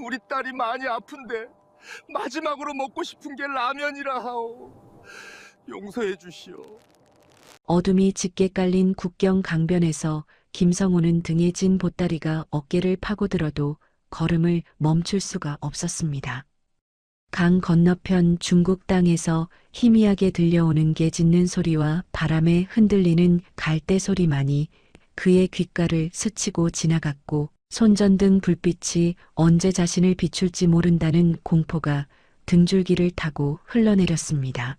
우리 딸이 많이 아픈데 마지막으로 먹고 싶은 게 라면이라 하오. 용서해 주시오. 어둠이 짙게 깔린 국경 강변에서 김성호는 등에 진 보따리가 어깨를 파고들어도 걸음을 멈출 수가 없었습니다. 강 건너편 중국 땅에서 희미하게 들려오는 개 짖는 소리와 바람에 흔들리는 갈대 소리만이 그의 귓가를 스치고 지나갔고 손전등 불빛이 언제 자신을 비출지 모른다는 공포가 등줄기를 타고 흘러내렸습니다.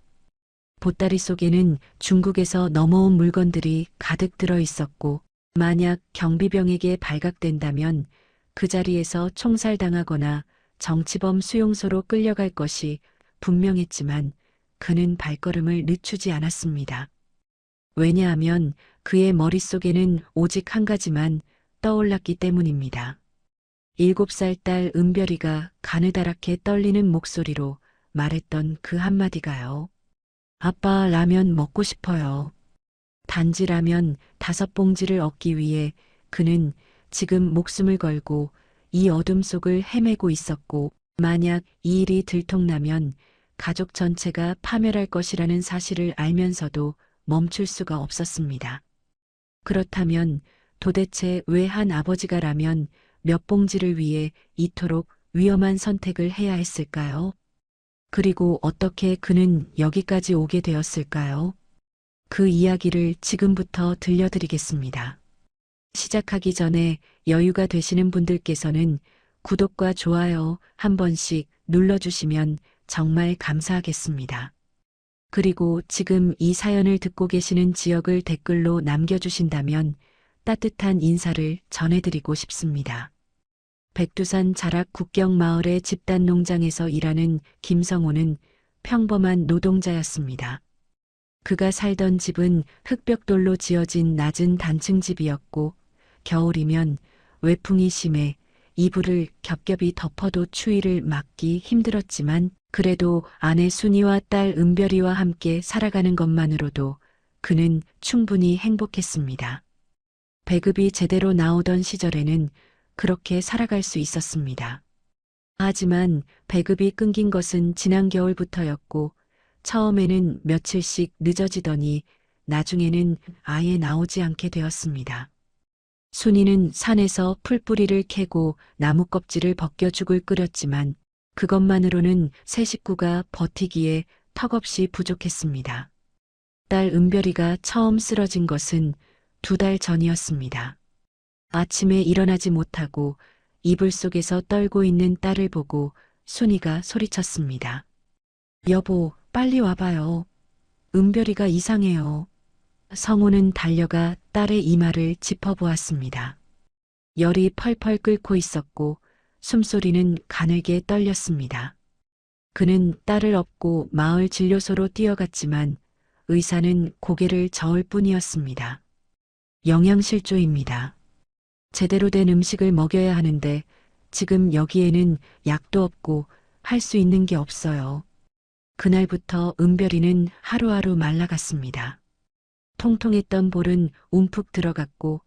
보따리 속에는 중국에서 넘어온 물건들이 가득 들어 있었고 만약 경비병에게 발각된다면 그 자리에서 총살당하거나 정치범 수용소로 끌려갈 것이 분명했지만 그는 발걸음을 늦추지 않았습니다. 왜냐하면 그의 머릿속에는 오직 한 가지만 떠올랐기 때문입니다. 7살 딸 은별이가 가느다랗게 떨리는 목소리로 말했던 그 한마디가요. 아빠 라면 먹고 싶어요. 단지 라면 5봉지를 얻기 위해 그는 지금 목숨을 걸고 이 어둠 속을 헤매고 있었고 만약 이 일이 들통나면 가족 전체가 파멸할 것이라는 사실을 알면서도 멈출 수가 없었습니다. 그렇다면 도대체 왜 한 아버지가 라면 몇 봉지를 위해 이토록 위험한 선택을 해야 했을까요? 그리고 어떻게 그는 여기까지 오게 되었을까요? 그 이야기를 지금부터 들려드리겠습니다. 시작하기 전에 여유가 되시는 분들께서는 구독과 좋아요 한 번씩 눌러주시면 정말 감사하겠습니다. 그리고 지금 이 사연을 듣고 계시는 지역을 댓글로 남겨주신다면 따뜻한 인사를 전해드리고 싶습니다. 백두산 자락 국경 마을의 집단 농장에서 일하는 김성호는 평범한 노동자였습니다. 그가 살던 집은 흙벽돌로 지어진 낮은 단층 집이었고 겨울이면 외풍이 심해 이불을 겹겹이 덮어도 추위를 막기 힘들었지만 그래도 아내 순이와 딸 은별이와 함께 살아가는 것만으로도 그는 충분히 행복했습니다. 배급이 제대로 나오던 시절에는 그렇게 살아갈 수 있었습니다. 하지만 배급이 끊긴 것은 지난 겨울부터였고 처음에는 며칠씩 늦어지더니 나중에는 아예 나오지 않게 되었습니다. 순이는 산에서 풀뿌리를 캐고 나무 껍질을 벗겨 죽을 끓였지만 그것만으로는 세 식구가 버티기에 턱없이 부족했습니다. 딸 은별이가 처음 쓰러진 것은 2달 전이었습니다. 아침에 일어나지 못하고 이불 속에서 떨고 있는 딸을 보고 순이가 소리쳤습니다. 여보, 빨리 와봐요. 은별이가 이상해요. 성우는 달려가 딸의 이마를 짚어보았습니다. 열이 펄펄 끓고 있었고 숨소리는 가늘게 떨렸습니다. 그는 딸을 업고 마을 진료소로 뛰어갔지만 의사는 고개를 저을 뿐이었습니다. 영양실조입니다. 제대로 된 음식을 먹여야 하는데 지금 여기에는 약도 없고 할 수 있는 게 없어요. 그날부터 은별이는 하루하루 말라갔습니다. 통통했던 볼은 움푹 들어갔고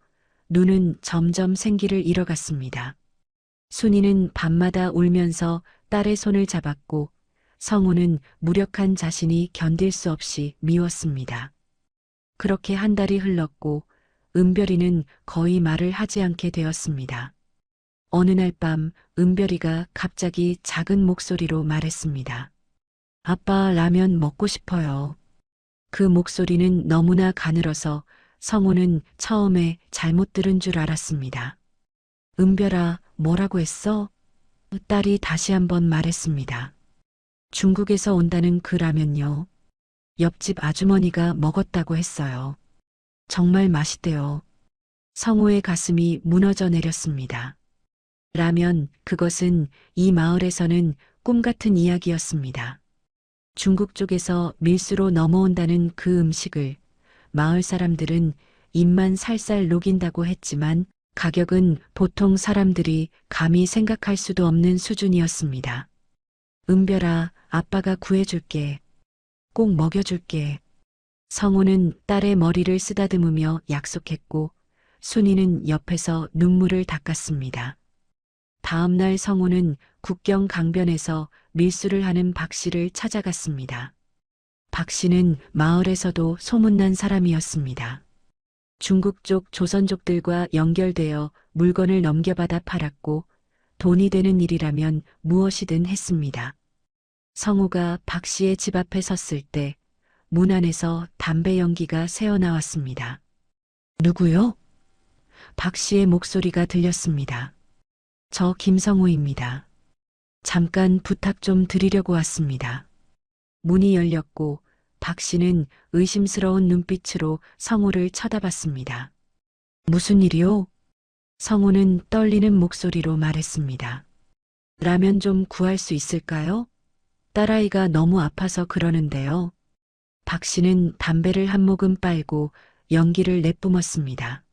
눈은 점점 생기를 잃어갔습니다. 순이는 밤마다 울면서 딸의 손을 잡았고 성우는 무력한 자신이 견딜 수 없이 미웠습니다. 그렇게 한 달이 흘렀고 은별이는 거의 말을 하지 않게 되었습니다. 어느 날 밤 은별이가 갑자기 작은 목소리로 말했습니다. 아빠 라면 먹고 싶어요. 그 목소리는 너무나 가늘어서 성우는 처음에 잘못 들은 줄 알았습니다. 은별아, 뭐라고 했어? 딸이 다시 한번 말했습니다. 중국에서 온다는 그 라면요. 옆집 아주머니가 먹었다고 했어요. 정말 맛있대요. 성우의 가슴이 무너져 내렸습니다. 라면, 그것은 이 마을에서는 꿈 같은 이야기였습니다. 중국 쪽에서 밀수로 넘어온다는 그 음식을 마을 사람들은 입만 살살 녹인다고 했지만 가격은 보통 사람들이 감히 생각할 수도 없는 수준이었습니다. 은별아, 아빠가 구해줄게. 꼭 먹여줄게. 성우는 딸의 머리를 쓰다듬으며 약속했고 순이는 옆에서 눈물을 닦았습니다. 다음 날 성우는 국경 강변에서 밀수를 하는 박 씨를 찾아갔습니다. 박 씨는 마을에서도 소문난 사람이었습니다. 중국 쪽 조선족들과 연결되어 물건을 넘겨받아 팔았고 돈이 되는 일이라면 무엇이든 했습니다. 성우가 박 씨의 집 앞에 섰을 때 문 안에서 담배 연기가 새어나왔습니다. 누구요? 박 씨의 목소리가 들렸습니다. 저 김성우입니다. 잠깐 부탁 좀 드리려고 왔습니다. 문이 열렸고 박 씨는 의심스러운 눈빛으로 성우를 쳐다봤습니다. 무슨 일이요? 성우는 떨리는 목소리로 말했습니다. 라면 좀 구할 수 있을까요? 딸아이가 너무 아파서 그러는데요. 박 씨는 담배를 한 모금 빨고 연기를 내뿜었습니다.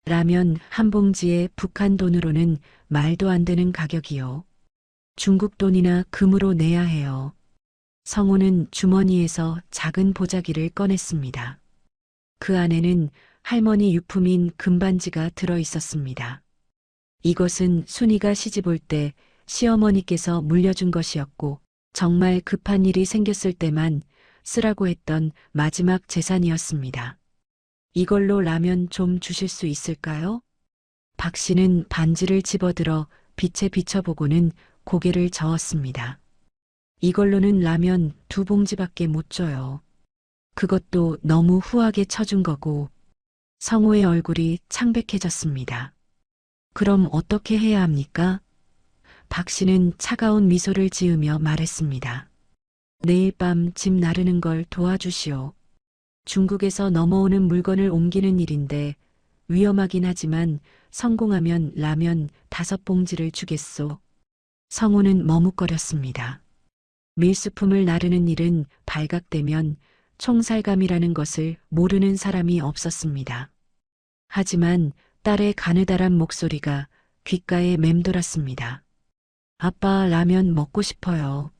라면 한 봉지에 북한 돈으로는 말도 안 되는 가격이요. 중국 돈이나 금으로 내야 해요. 성우는 주머니에서 작은 보자기를 꺼냈습니다. 그 안에는 할머니 유품인 금반지가 들어 있었습니다. 이것은 순이가 시집올 때 시어머니께서 물려준 것이었고 정말 급한 일이 생겼을 때만 쓰라고 했던 마지막 재산이었습니다. 이걸로 라면 좀 주실 수 있을까요? 박 씨는 반지를 집어들어 빛에 비춰보고는 고개를 저었습니다. 이걸로는 라면 2봉지밖에 못 줘요. 그것도 너무 후하게 쳐준 거고. 성우의 얼굴이 창백해졌습니다. 그럼 어떻게 해야 합니까? 박 씨는 차가운 미소를 지으며 말했습니다. 내일 밤 집 나르는 걸 도와주시오. 중국에서 넘어오는 물건을 옮기는 일인데 위험하긴 하지만 성공하면 라면 5봉지를 주겠소. 성우는 머뭇거렸습니다. 밀수품을 나르는 일은 발각되면 총살감이라는 것을 모르는 사람이 없었습니다. 하지만 딸의 가느다란 목소리가 귓가에 맴돌았습니다. 아빠 라면 먹고 싶어요.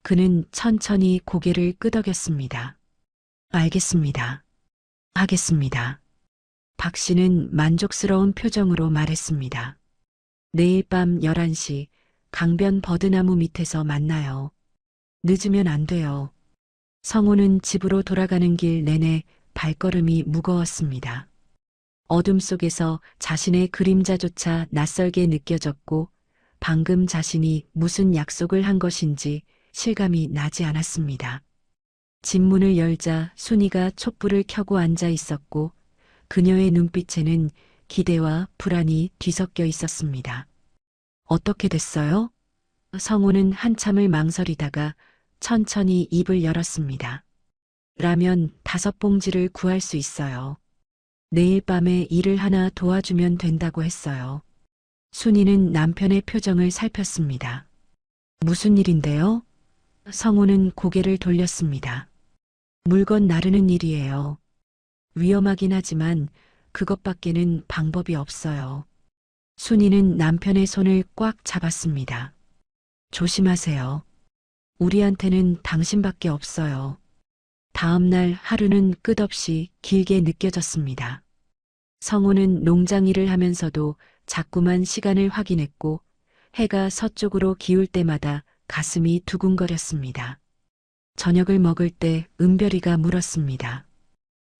그는 천천히 고개를 끄덕였습니다. 알겠습니다. 하겠습니다. 박 씨는 만족스러운 표정으로 말했습니다. 내일 밤 11시 강변 버드나무 밑에서 만나요. 늦으면 안 돼요. 성우는 집으로 돌아가는 길 내내 발걸음이 무거웠습니다. 어둠 속에서 자신의 그림자조차 낯설게 느껴졌고 방금 자신이 무슨 약속을 한 것인지 실감이 나지 않았습니다. 집 문을 열자 순이가 촛불을 켜고 앉아 있었고 그녀의 눈빛에는 기대와 불안이 뒤섞여 있었습니다. 어떻게 됐어요? 성우는 한참을 망설이다가 천천히 입을 열었습니다. 라면 5봉지를 구할 수 있어요. 내일 밤에 일을 하나 도와주면 된다고 했어요. 순이는 남편의 표정을 살폈습니다. 무슨 일인데요? 성우는 고개를 돌렸습니다. 물건 나르는 일이에요. 위험하긴 하지만 그것밖에는 방법이 없어요. 순이는 남편의 손을 꽉 잡았습니다. 조심하세요. 우리한테는 당신밖에 없어요. 다음 날 하루는 끝없이 길게 느껴졌습니다. 성우는 농장 일을 하면서도 자꾸만 시간을 확인했고 해가 서쪽으로 기울 때마다 가슴이 두근거렸습니다. 저녁을 먹을 때 은별이가 물었습니다.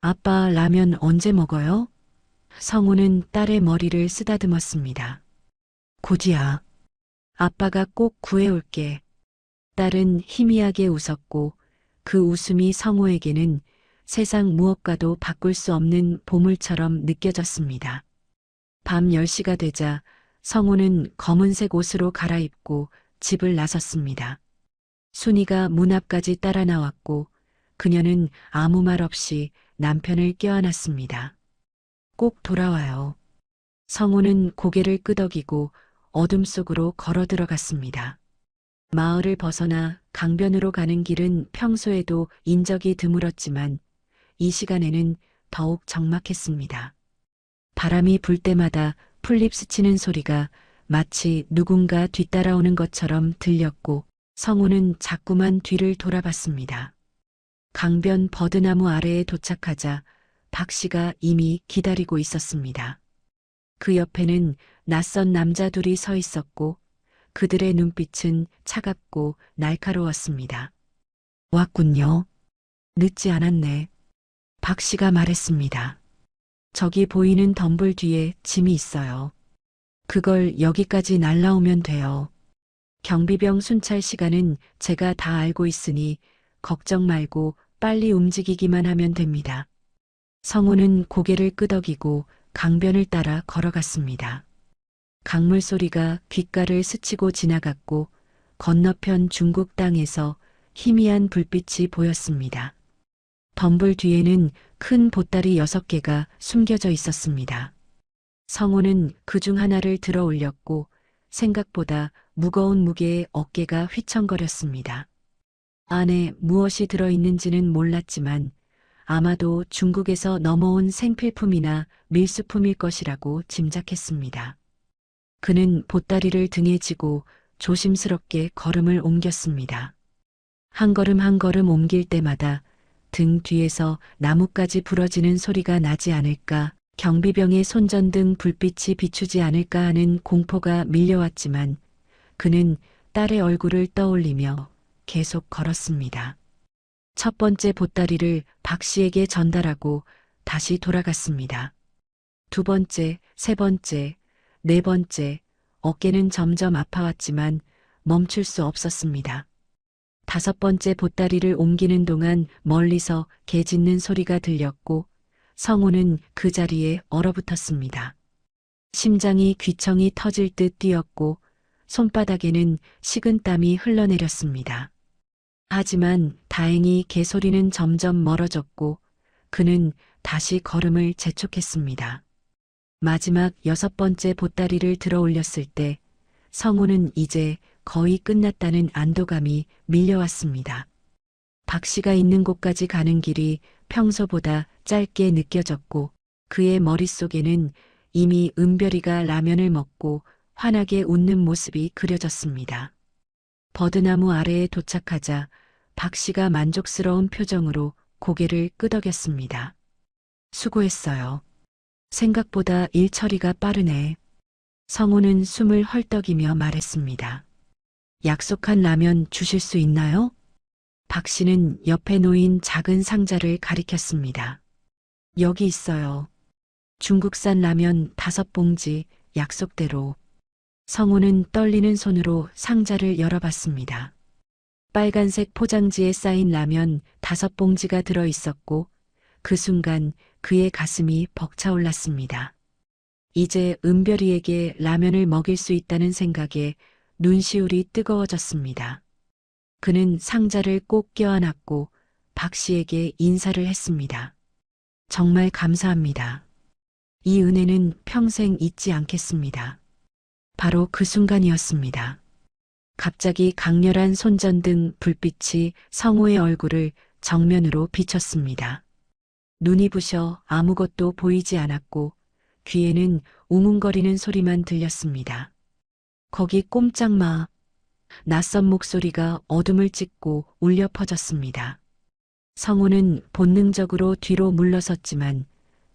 아빠 라면 언제 먹어요? 성우는 딸의 머리를 쓰다듬었습니다. 곧이야. 아빠가 꼭 구해올게. 딸은 희미하게 웃었고 그 웃음이 성우에게는 세상 무엇과도 바꿀 수 없는 보물처럼 느껴졌습니다. 밤 10시가 되자 성우는 검은색 옷으로 갈아입고 집을 나섰습니다. 순이가 문 앞까지 따라 나왔고 그녀는 아무 말 없이 남편을 껴안았습니다. 꼭 돌아와요. 성우는 고개를 끄덕이고 어둠 속으로 걸어 들어갔습니다. 마을을 벗어나 강변으로 가는 길은 평소에도 인적이 드물었지만 이 시간에는 더욱 적막했습니다. 바람이 불 때마다 풀잎 스치는 소리가 마치 누군가 뒤따라오는 것처럼 들렸고 성우는 자꾸만 뒤를 돌아봤습니다. 강변 버드나무 아래에 도착하자 박 씨가 이미 기다리고 있었습니다. 그 옆에는 낯선 남자 둘이 서 있었고 그들의 눈빛은 차갑고 날카로웠습니다. 왔군요. 늦지 않았네. 박 씨가 말했습니다. 저기 보이는 덤불 뒤에 짐이 있어요. 그걸 여기까지 날라오면 돼요. 경비병 순찰 시간은 제가 다 알고 있으니 걱정 말고 빨리 움직이기만 하면 됩니다. 성우는 고개를 끄덕이고 강변을 따라 걸어갔습니다. 강물 소리가 귓가를 스치고 지나갔고 건너편 중국 땅에서 희미한 불빛이 보였습니다. 덤불 뒤에는 큰 보따리 6개가 숨겨져 있었습니다. 성우는 그중 하나를 들어 올렸고 생각보다 무거운 무게에 어깨가 휘청거렸습니다. 안에 무엇이 들어있는지는 몰랐지만 아마도 중국에서 넘어온 생필품이나 밀수품일 것이라고 짐작했습니다. 그는 보따리를 등에 지고 조심스럽게 걸음을 옮겼습니다. 한 걸음 한 걸음 옮길 때마다 등 뒤에서 나뭇가지 부러지는 소리가 나지 않을까, 경비병의 손전등 불빛이 비추지 않을까 하는 공포가 밀려왔지만 그는 딸의 얼굴을 떠올리며 계속 걸었습니다. 첫 번째 보따리를 박 씨에게 전달하고 다시 돌아갔습니다. 두 번째, 세 번째, 네 번째, 어깨는 점점 아파왔지만 멈출 수 없었습니다. 다섯 번째 보따리를 옮기는 동안 멀리서 개 짖는 소리가 들렸고 성우는 그 자리에 얼어붙었습니다. 심장이 귀청이 터질 듯 뛰었고 손바닥에는 식은 땀이 흘러내렸습니다. 하지만 다행히 개소리는 점점 멀어졌고 그는 다시 걸음을 재촉했습니다. 마지막 6번째 보따리를 들어 올렸을 때 성우는 이제 거의 끝났다는 안도감이 밀려왔습니다. 박 씨가 있는 곳까지 가는 길이 평소보다 짧게 느껴졌고 그의 머릿속에는 이미 은별이가 라면을 먹고 환하게 웃는 모습이 그려졌습니다. 버드나무 아래에 도착하자 박 씨가 만족스러운 표정으로 고개를 끄덕였습니다. 수고했어요. 생각보다 일 처리가 빠르네. 성우는 숨을 헐떡이며 말했습니다. 약속한 라면 주실 수 있나요? 박 씨는 옆에 놓인 작은 상자를 가리켰습니다. 여기 있어요. 중국산 라면 5봉지, 약속대로. 성우는 떨리는 손으로 상자를 열어봤습니다. 빨간색 포장지에 쌓인 라면 5봉지가 들어 있었고 그 순간 그의 가슴이 벅차올랐습니다. 이제 은별이에게 라면을 먹일 수 있다는 생각에 눈시울이 뜨거워졌습니다. 그는 상자를 꼭 껴안았고 박 씨에게 인사를 했습니다. 정말 감사합니다. 이 은혜는 평생 잊지 않겠습니다. 바로 그 순간이었습니다. 갑자기 강렬한 손전등 불빛이 성우의 얼굴을 정면으로 비췄습니다. 눈이 부셔 아무것도 보이지 않았고 귀에는 웅웅거리는 소리만 들렸습니다. 거기 꼼짝 마. 낯선 목소리가 어둠을 찢고 울려 퍼졌습니다. 성우는 본능적으로 뒤로 물러섰지만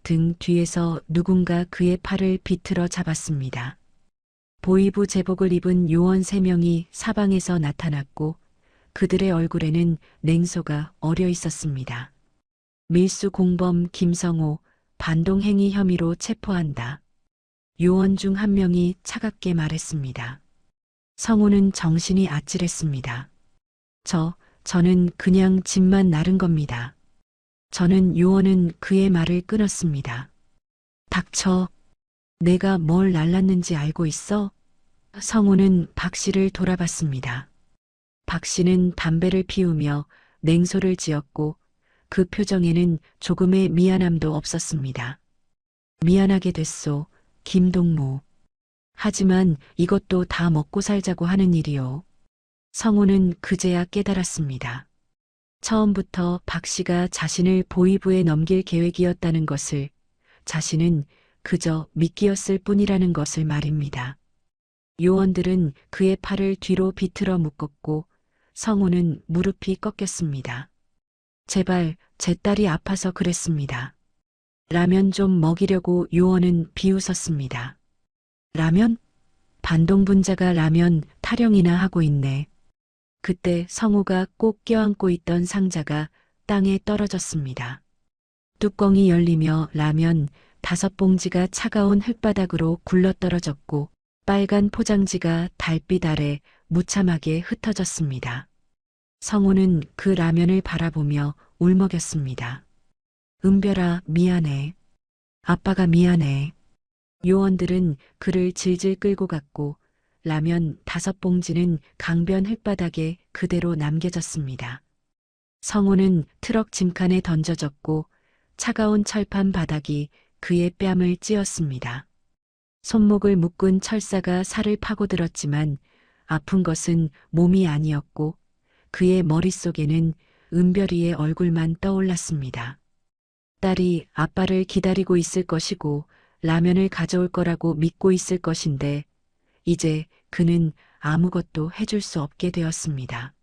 등 뒤에서 누군가 그의 팔을 비틀어 잡았습니다. 보이부 제복을 입은 요원 3명이 사방에서 나타났고 그들의 얼굴에는 냉소가 어려 있었습니다. 밀수 공범 김성호 반동행위 혐의로 체포한다. 요원 중 한 명이 차갑게 말했습니다. 성우는 정신이 아찔했습니다. 저는 그냥 짐만 나른 겁니다. 요원은 그의 말을 끊었습니다. 닥쳐. 내가 뭘 날랐는지 알고 있어? 성우는 박 씨를 돌아봤습니다. 박 씨는 담배를 피우며 냉소를 지었고 그 표정에는 조금의 미안함도 없었습니다. 미안하게 됐소, 김동무. 하지만 이것도 다 먹고 살자고 하는 일이요. 성우는 그제야 깨달았습니다. 처음부터 박 씨가 자신을 보위부에 넘길 계획이었다는 것을, 자신은 그저 미끼였을 뿐이라는 것을 말입니다. 요원들은 그의 팔을 뒤로 비틀어 묶었고 성우는 무릎이 꺾였습니다. 제발 제 딸이 아파서 그랬습니다. 라면 좀 먹이려고 요원은 비웃었습니다. 라면? 반동분자가 라면 타령이나 하고 있네. 그때 성우가 꼭 껴안고 있던 상자가 땅에 떨어졌습니다. 뚜껑이 열리며 라면 5봉지가 차가운 흙바닥으로 굴러떨어졌고 빨간 포장지가 달빛 아래 무참하게 흩어졌습니다. 성우는 그 라면을 바라보며 울먹였습니다. 은별아, 미안해. 아빠가 미안해. 요원들은 그를 질질 끌고 갔고 라면 5봉지는 강변 흙바닥에 그대로 남겨졌습니다. 성우는 트럭 짐칸에 던져졌고 차가운 철판 바닥이 그의 뺨을 찧었습니다. 손목을 묶은 철사가 살을 파고들었지만 아픈 것은 몸이 아니었고 그의 머릿속에는 은별이의 얼굴만 떠올랐습니다. 딸이 아빠를 기다리고 있을 것이고 라면을 가져올 거라고 믿고 있을 것인데 이제 그는 아무것도 해줄 수 없게 되었습니다.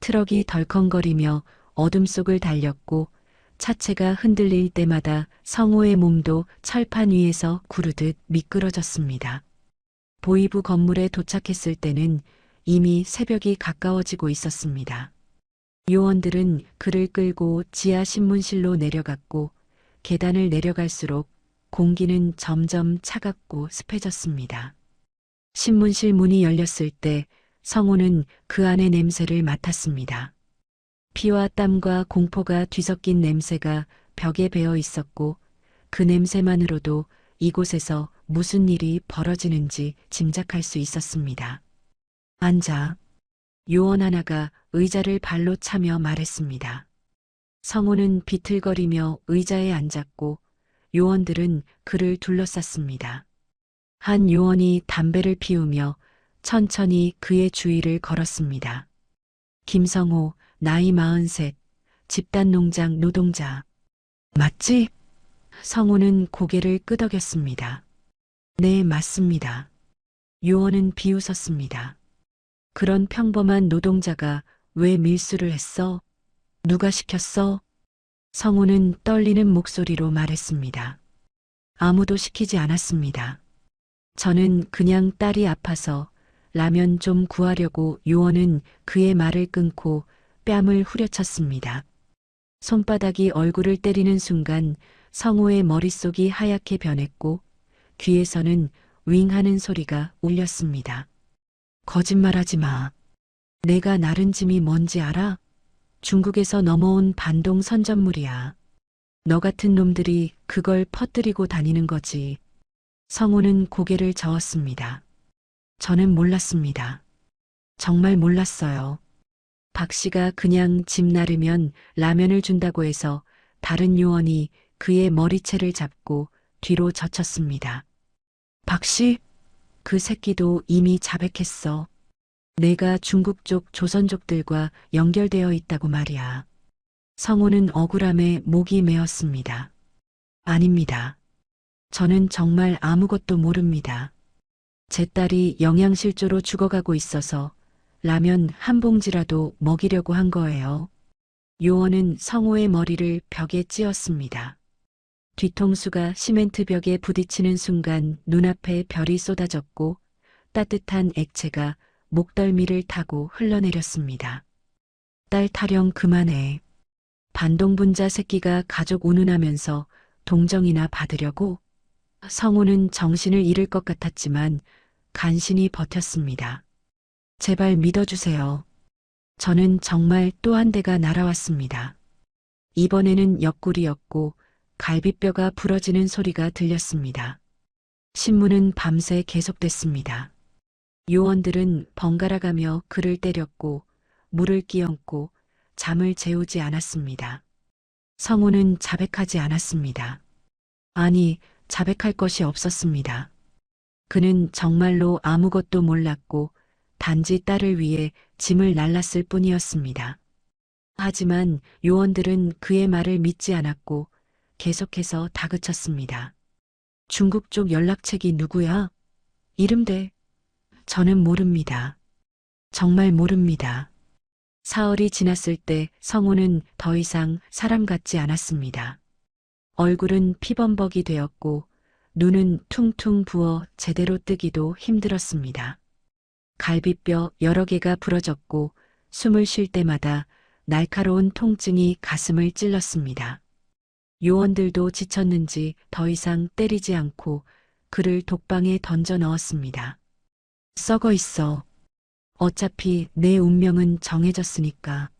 트럭이 덜컹거리며 어둠 속을 달렸고 차체가 흔들릴 때마다 성우의 몸도 철판 위에서 구르듯 미끄러졌습니다. 보이부 건물에 도착했을 때는 이미 새벽이 가까워지고 있었습니다. 요원들은 그를 끌고 지하 신문실로 내려갔고 계단을 내려갈수록 공기는 점점 차갑고 습해졌습니다. 신문실 문이 열렸을 때 성우는 그 안의 냄새를 맡았습니다. 피와 땀과 공포가 뒤섞인 냄새가 벽에 배어 있었고 그 냄새만으로도 이곳에서 무슨 일이 벌어지는지 짐작할 수 있었습니다. 앉아. 요원 하나가 의자를 발로 차며 말했습니다. 성우는 비틀거리며 의자에 앉았고 요원들은 그를 둘러쌌습니다. 한 요원이 담배를 피우며 천천히 그의 주위를 걸었습니다. 김성호, 나이 43, 집단농장 노동자. 맞지? 성우는 고개를 끄덕였습니다. 네, 맞습니다. 요원은 비웃었습니다. 그런 평범한 노동자가 왜 밀수를 했어? 누가 시켰어? 성우는 떨리는 목소리로 말했습니다. 아무도 시키지 않았습니다. 저는 그냥 딸이 아파서 라면 좀 구하려고. 요원은 그의 말을 끊고 뺨을 후려쳤습니다. 손바닥이 얼굴을 때리는 순간 성우의 머릿속이 하얗게 변했고 귀에서는 윙 하는 소리가 울렸습니다. 거짓말하지 마. 내가 나른 짐이 뭔지 알아? 중국에서 넘어온 반동 선전물이야. 너 같은 놈들이 그걸 퍼뜨리고 다니는 거지. 성우는 고개를 저었습니다. 저는 몰랐습니다. 정말 몰랐어요. 박 씨가 그냥 짐 나르면 라면을 준다고 해서 다른 요원이 그의 머리채를 잡고 뒤로 젖혔습니다. 박 씨? 그 새끼도 이미 자백했어. 내가 중국 쪽 조선족들과 연결되어 있다고 말이야. 성우는 억울함에 목이 메었습니다. 아닙니다. 저는 정말 아무것도 모릅니다. 제 딸이 영양실조로 죽어가고 있어서 라면 한 봉지라도 먹이려고 한 거예요. 요원은 성우의 머리를 벽에 찧었습니다. 뒤통수가 시멘트 벽에 부딪히는 순간 눈앞에 별이 쏟아졌고 따뜻한 액체가 목덜미를 타고 흘러내렸습니다. 딸 타령 그만해. 반동분자 새끼가 가족 운운하면서 동정이나 받으려고? 성우는 정신을 잃을 것 같았지만 간신히 버텼습니다. 제발 믿어주세요. 저는 정말 또 한 대가 날아왔습니다. 이번에는 옆구리였고 갈비뼈가 부러지는 소리가 들렸습니다. 신문은 밤새 계속됐습니다. 요원들은 번갈아가며 그를 때렸고 물을 끼얹고 잠을 재우지 않았습니다. 성우는 자백하지 않았습니다. 아니, 자백할 것이 없었습니다. 그는 정말로 아무것도 몰랐고 단지 딸을 위해 짐을 날랐을 뿐이었습니다. 하지만 요원들은 그의 말을 믿지 않았고 계속해서 다그쳤습니다. 중국 쪽 연락책이 누구야? 이름대. 저는 모릅니다. 정말 모릅니다. 사흘이 지났을 때 성우는 더 이상 사람 같지 않았습니다. 얼굴은 피범벅이 되었고 눈은 퉁퉁 부어 제대로 뜨기도 힘들었습니다. 갈비뼈 여러 개가 부러졌고 숨을 쉴 때마다 날카로운 통증이 가슴을 찔렀습니다. 요원들도 지쳤는지 더 이상 때리지 않고 그를 독방에 던져 넣었습니다. 썩어 있어. 어차피 내 운명은 정해졌으니까.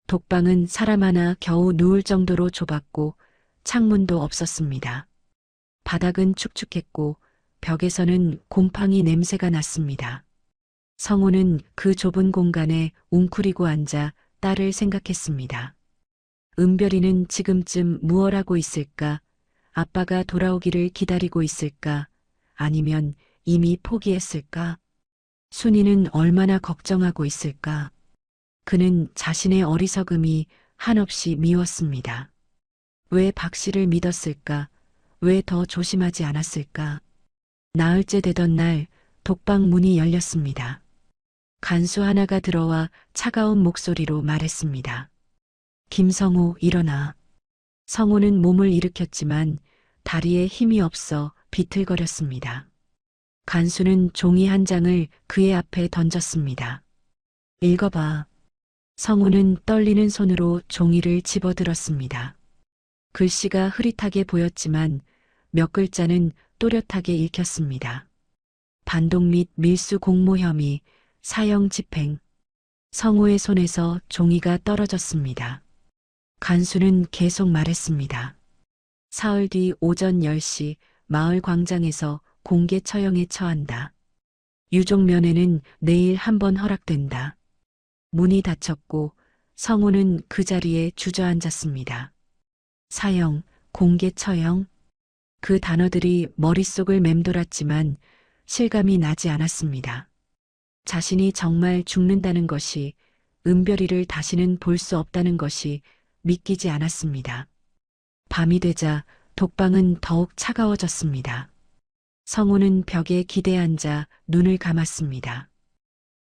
독방은 사람 하나 겨우 누울 정도로 좁았고 창문도 없었습니다. 바닥은 축축했고 벽에서는 곰팡이 냄새가 났습니다. 성우는 그 좁은 공간에 웅크리고 앉아 딸을 생각했습니다. 은별이는 지금쯤 무얼 하고 있을까? 아빠가 돌아오기를 기다리고 있을까? 아니면 이미 포기했을까? 순이는 얼마나 걱정하고 있을까? 그는 자신의 어리석음이 한없이 미웠습니다. 왜 박 씨를 믿었을까? 왜 더 조심하지 않았을까? 나흘째 되던 날 독방 문이 열렸습니다. 간수 하나가 들어와 차가운 목소리로 말했습니다. 김성우, 일어나. 성우는 몸을 일으켰지만 다리에 힘이 없어 비틀거렸습니다. 간수는 종이 한 장을 그의 앞에 던졌습니다. 읽어봐. 성우는 떨리는 손으로 종이를 집어들었습니다. 글씨가 흐릿하게 보였지만 몇 글자는 또렷하게 읽혔습니다. 반동 및 밀수 공모 혐의, 사형 집행. 성우의 손에서 종이가 떨어졌습니다. 간수는 계속 말했습니다. 사흘 뒤 오전 10시 마을 광장에서 공개 처형에 처한다. 유족 면회는 내일 한번 허락된다. 문이 닫혔고 성우는 그 자리에 주저앉았습니다. 사형, 공개 처형. 그 단어들이 머릿속을 맴돌았지만 실감이 나지 않았습니다. 자신이 정말 죽는다는 것이, 은별이를 다시는 볼 수 없다는 것이 믿기지 않았습니다. 밤이 되자 독방은 더욱 차가워졌습니다. 성우는 벽에 기대 앉아 눈을 감았습니다.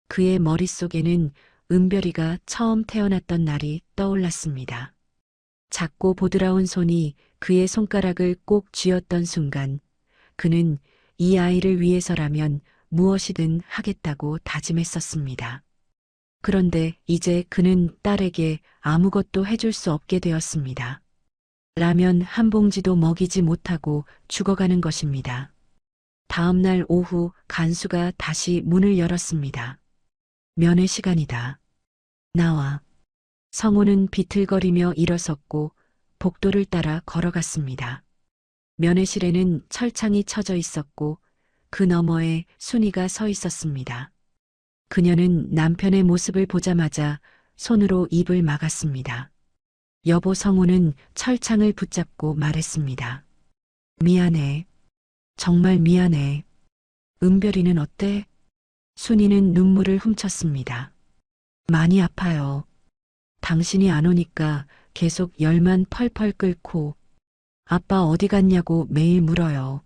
그의 머릿속에는 은별이가 처음 태어났던 날이 떠올랐습니다. 작고 보드라운 손이 그의 손가락을 꼭 쥐었던 순간 그는 이 아이를 위해서라면 무엇이든 하겠다고 다짐했었습니다. 그런데 이제 그는 딸에게 아무것도 해줄 수 없게 되었습니다. 라면 한 봉지도 먹이지 못하고 죽어가는 것입니다. 다음 날 오후 간수가 다시 문을 열었습니다. 면회 시간이다. 나와. 성우는 비틀거리며 일어섰고 복도를 따라 걸어갔습니다. 면회실에는 철창이 쳐져 있었고 그 너머에 순이가 서 있었습니다. 그녀는 남편의 모습을 보자마자 손으로 입을 막았습니다. 여보, 성우는 철창을 붙잡고 말했습니다. 미안해. 정말 미안해. 은별이는 어때? 순이는 눈물을 훔쳤습니다. 많이 아파요. 당신이 안 오니까 계속 열만 펄펄 끓고 아빠 어디 갔냐고 매일 물어요.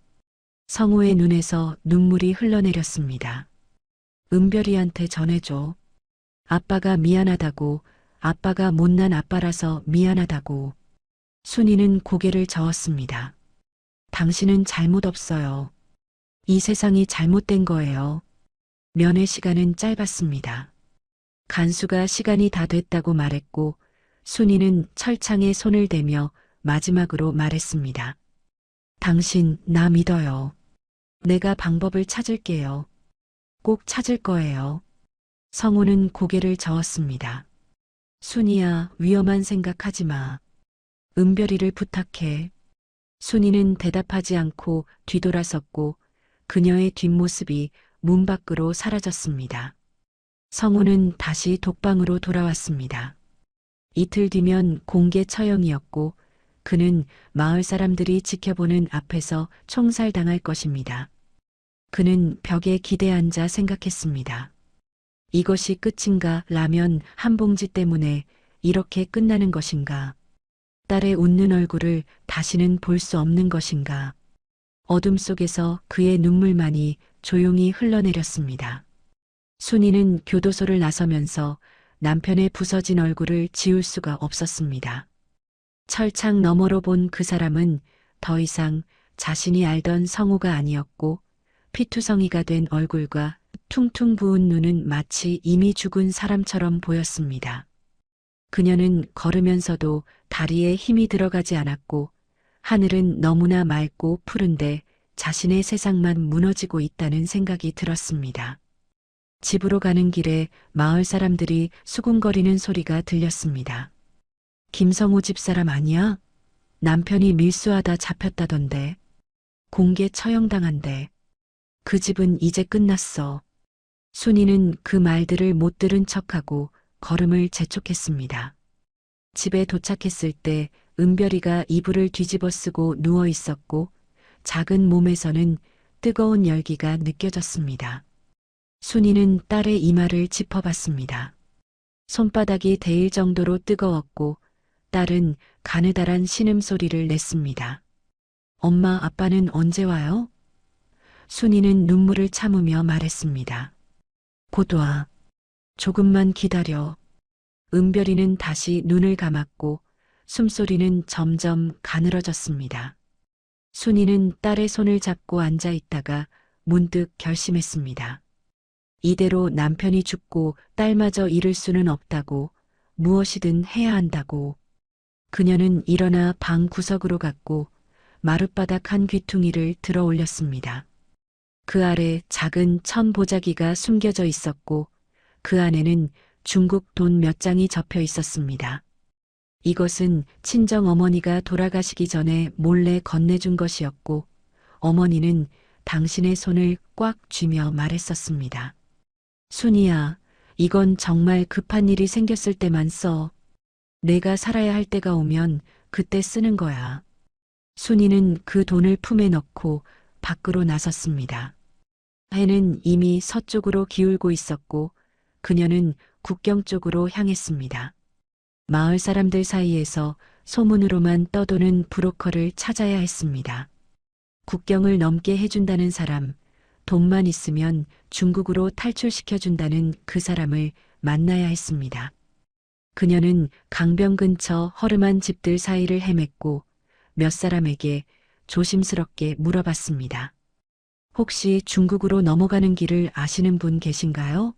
성우의 눈에서 눈물이 흘러내렸습니다. 은별이한테 전해줘. 아빠가 미안하다고, 아빠가 못난 아빠라서 미안하다고. 순이는 고개를 저었습니다. 당신은 잘못 없어요. 이 세상이 잘못된 거예요. 면회 시간은 짧았습니다. 간수가 시간이 다 됐다고 말했고 순이는 철창에 손을 대며 마지막으로 말했습니다. 당신 나 믿어요. 내가 방법을 찾을게요. 꼭 찾을 거예요. 성우는 고개를 저었습니다. 순이야, 위험한 생각하지 마. 은별이를 부탁해. 순이는 대답하지 않고 뒤돌아섰고 그녀의 뒷모습이 문 밖으로 사라졌습니다. 성우는 다시 독방으로 돌아왔습니다. 이틀 뒤면 공개 처형이었고 그는 마을 사람들이 지켜보는 앞에서 총살당할 것입니다. 그는 벽에 기대 앉아 생각했습니다. 이것이 끝인가? 라면 한 봉지 때문에 이렇게 끝나는 것인가? 딸의 웃는 얼굴을 다시는 볼 수 없는 것인가? 어둠 속에서 그의 눈물만이 조용히 흘러내렸습니다. 순이는 교도소를 나서면서 남편의 부서진 얼굴을 지울 수가 없었습니다. 철창 너머로 본 그 사람은 더 이상 자신이 알던 성우가 아니었고 피투성이가 된 얼굴과 퉁퉁 부은 눈은 마치 이미 죽은 사람처럼 보였습니다. 그녀는 걸으면서도 다리에 힘이 들어가지 않았고 하늘은 너무나 맑고 푸른데 자신의 세상만 무너지고 있다는 생각이 들었습니다. 집으로 가는 길에 마을 사람들이 수군거리는 소리가 들렸습니다. 김성우 집사람 아니야? 남편이 밀수하다 잡혔다던데. 공개 처형당한대. 그 집은 이제 끝났어. 순이는 그 말들을 못 들은 척하고 걸음을 재촉했습니다. 집에 도착했을 때 은별이가 이불을 뒤집어 쓰고 누워 있었고 작은 몸에서는 뜨거운 열기가 느껴졌습니다. 순이는 딸의 이마를 짚어봤습니다. 손바닥이 데일 정도로 뜨거웠고 딸은 가느다란 신음소리를 냈습니다. 엄마, 아빠는 언제 와요? 순이는 눈물을 참으며 말했습니다. 곧 와. 조금만 기다려. 은별이는 다시 눈을 감았고 숨소리는 점점 가늘어졌습니다. 순이는 딸의 손을 잡고 앉아 있다가 문득 결심했습니다. 이대로 남편이 죽고 딸마저 잃을 수는 없다고, 무엇이든 해야 한다고. 그녀는 일어나 방 구석으로 갔고 마룻바닥 한 귀퉁이를 들어 올렸습니다. 그 아래 작은 천 보자기가 숨겨져 있었고 그 안에는 중국 돈 몇 장이 접혀 있었습니다. 이것은 친정 어머니가 돌아가시기 전에 몰래 건네준 것이었고 어머니는 당신의 손을 꽉 쥐며 말했었습니다. 순이야, 이건 정말 급한 일이 생겼을 때만 써. 내가 살아야 할 때가 오면 그때 쓰는 거야. 순이는 그 돈을 품에 넣고 밖으로 나섰습니다. 해는 이미 서쪽으로 기울고 있었고 그녀는 국경 쪽으로 향했습니다. 마을 사람들 사이에서 소문으로만 떠도는 브로커를 찾아야 했습니다. 국경을 넘게 해준다는 사람, 돈만 있으면 중국으로 탈출시켜준다는 그 사람을 만나야 했습니다. 그녀는 강변 근처 허름한 집들 사이를 헤맸고 몇 사람에게 조심스럽게 물어봤습니다. 혹시 중국으로 넘어가는 길을 아시는 분 계신가요?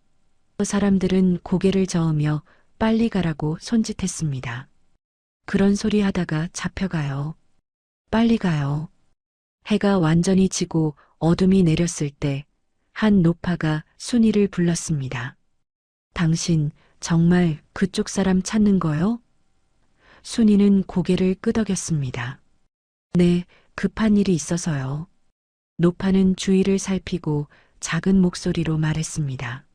사람들은 고개를 저으며 빨리 가라고 손짓했습니다. 그런 소리 하다가 잡혀가요. 빨리 가요. 해가 완전히 지고 어둠이 내렸을 때 한 노파가 순이를 불렀습니다. 당신 정말 그쪽 사람 찾는 거요? 순이는 고개를 끄덕였습니다. 네, 급한 일이 있어서요. 노파는 주위를 살피고 작은 목소리로 말했습니다.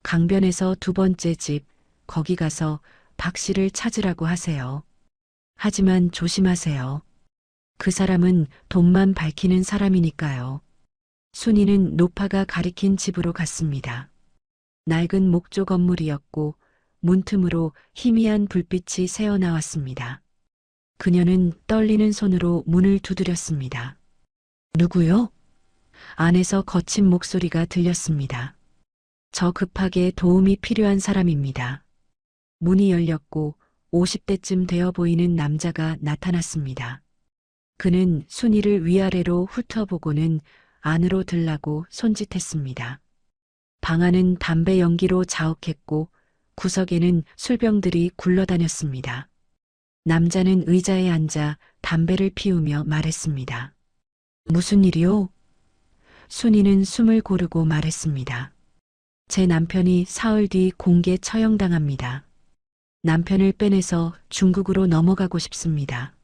강변에서 두 번째 집, 거기 가서 박 씨를 찾으라고 하세요. 하지만 조심하세요. 그 사람은 돈만 밝히는 사람이니까요. 순이는 노파가 가리킨 집으로 갔습니다. 낡은 목조 건물이었고 문틈으로 희미한 불빛이 새어나왔습니다. 그녀는 떨리는 손으로 문을 두드렸습니다. 누구요? 안에서 거친 목소리가 들렸습니다. 저 급하게 도움이 필요한 사람입니다. 문이 열렸고 50대쯤 되어 보이는 남자가 나타났습니다. 그는 순이를 위아래로 훑어보고는 안으로 들라고 손짓했습니다. 방 안은 담배 연기로 자욱했고 구석에는 술병들이 굴러다녔습니다. 남자는 의자에 앉아 담배를 피우며 말했습니다. 무슨 일이요? 순이는 숨을 고르고 말했습니다. 제 남편이 사흘 뒤 공개 처형당합니다. 남편을 빼내서 중국으로 넘어가고 싶습니다.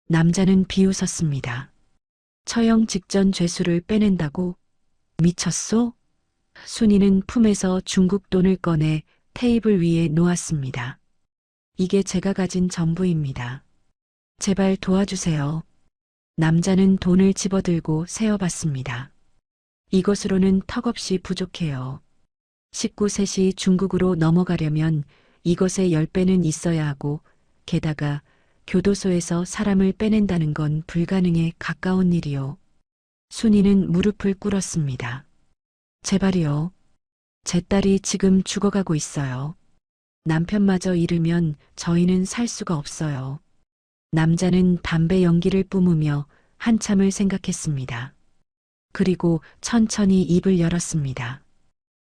남자는 비웃었습니다. 처형 직전 죄수를 빼낸다고? 미쳤소? 순이는 품에서 중국 돈을 꺼내 테이블 위에 놓았습니다. 이게 제가 가진 전부입니다. 제발 도와주세요. 남자는 돈을 집어들고 세어봤습니다. 이것으로는 턱없이 부족해요. 식구 셋이 중국으로 넘어가려면 이것의 10배는 있어야 하고 게다가 교도소에서 사람을 빼낸다는 건 불가능에 가까운 일이요. 순이는 무릎을 꿇었습니다. 제발이요. 제 딸이 지금 죽어가고 있어요. 남편마저 잃으면 저희는 살 수가 없어요. 남자는 담배 연기를 뿜으며 한참을 생각했습니다. 그리고 천천히 입을 열었습니다.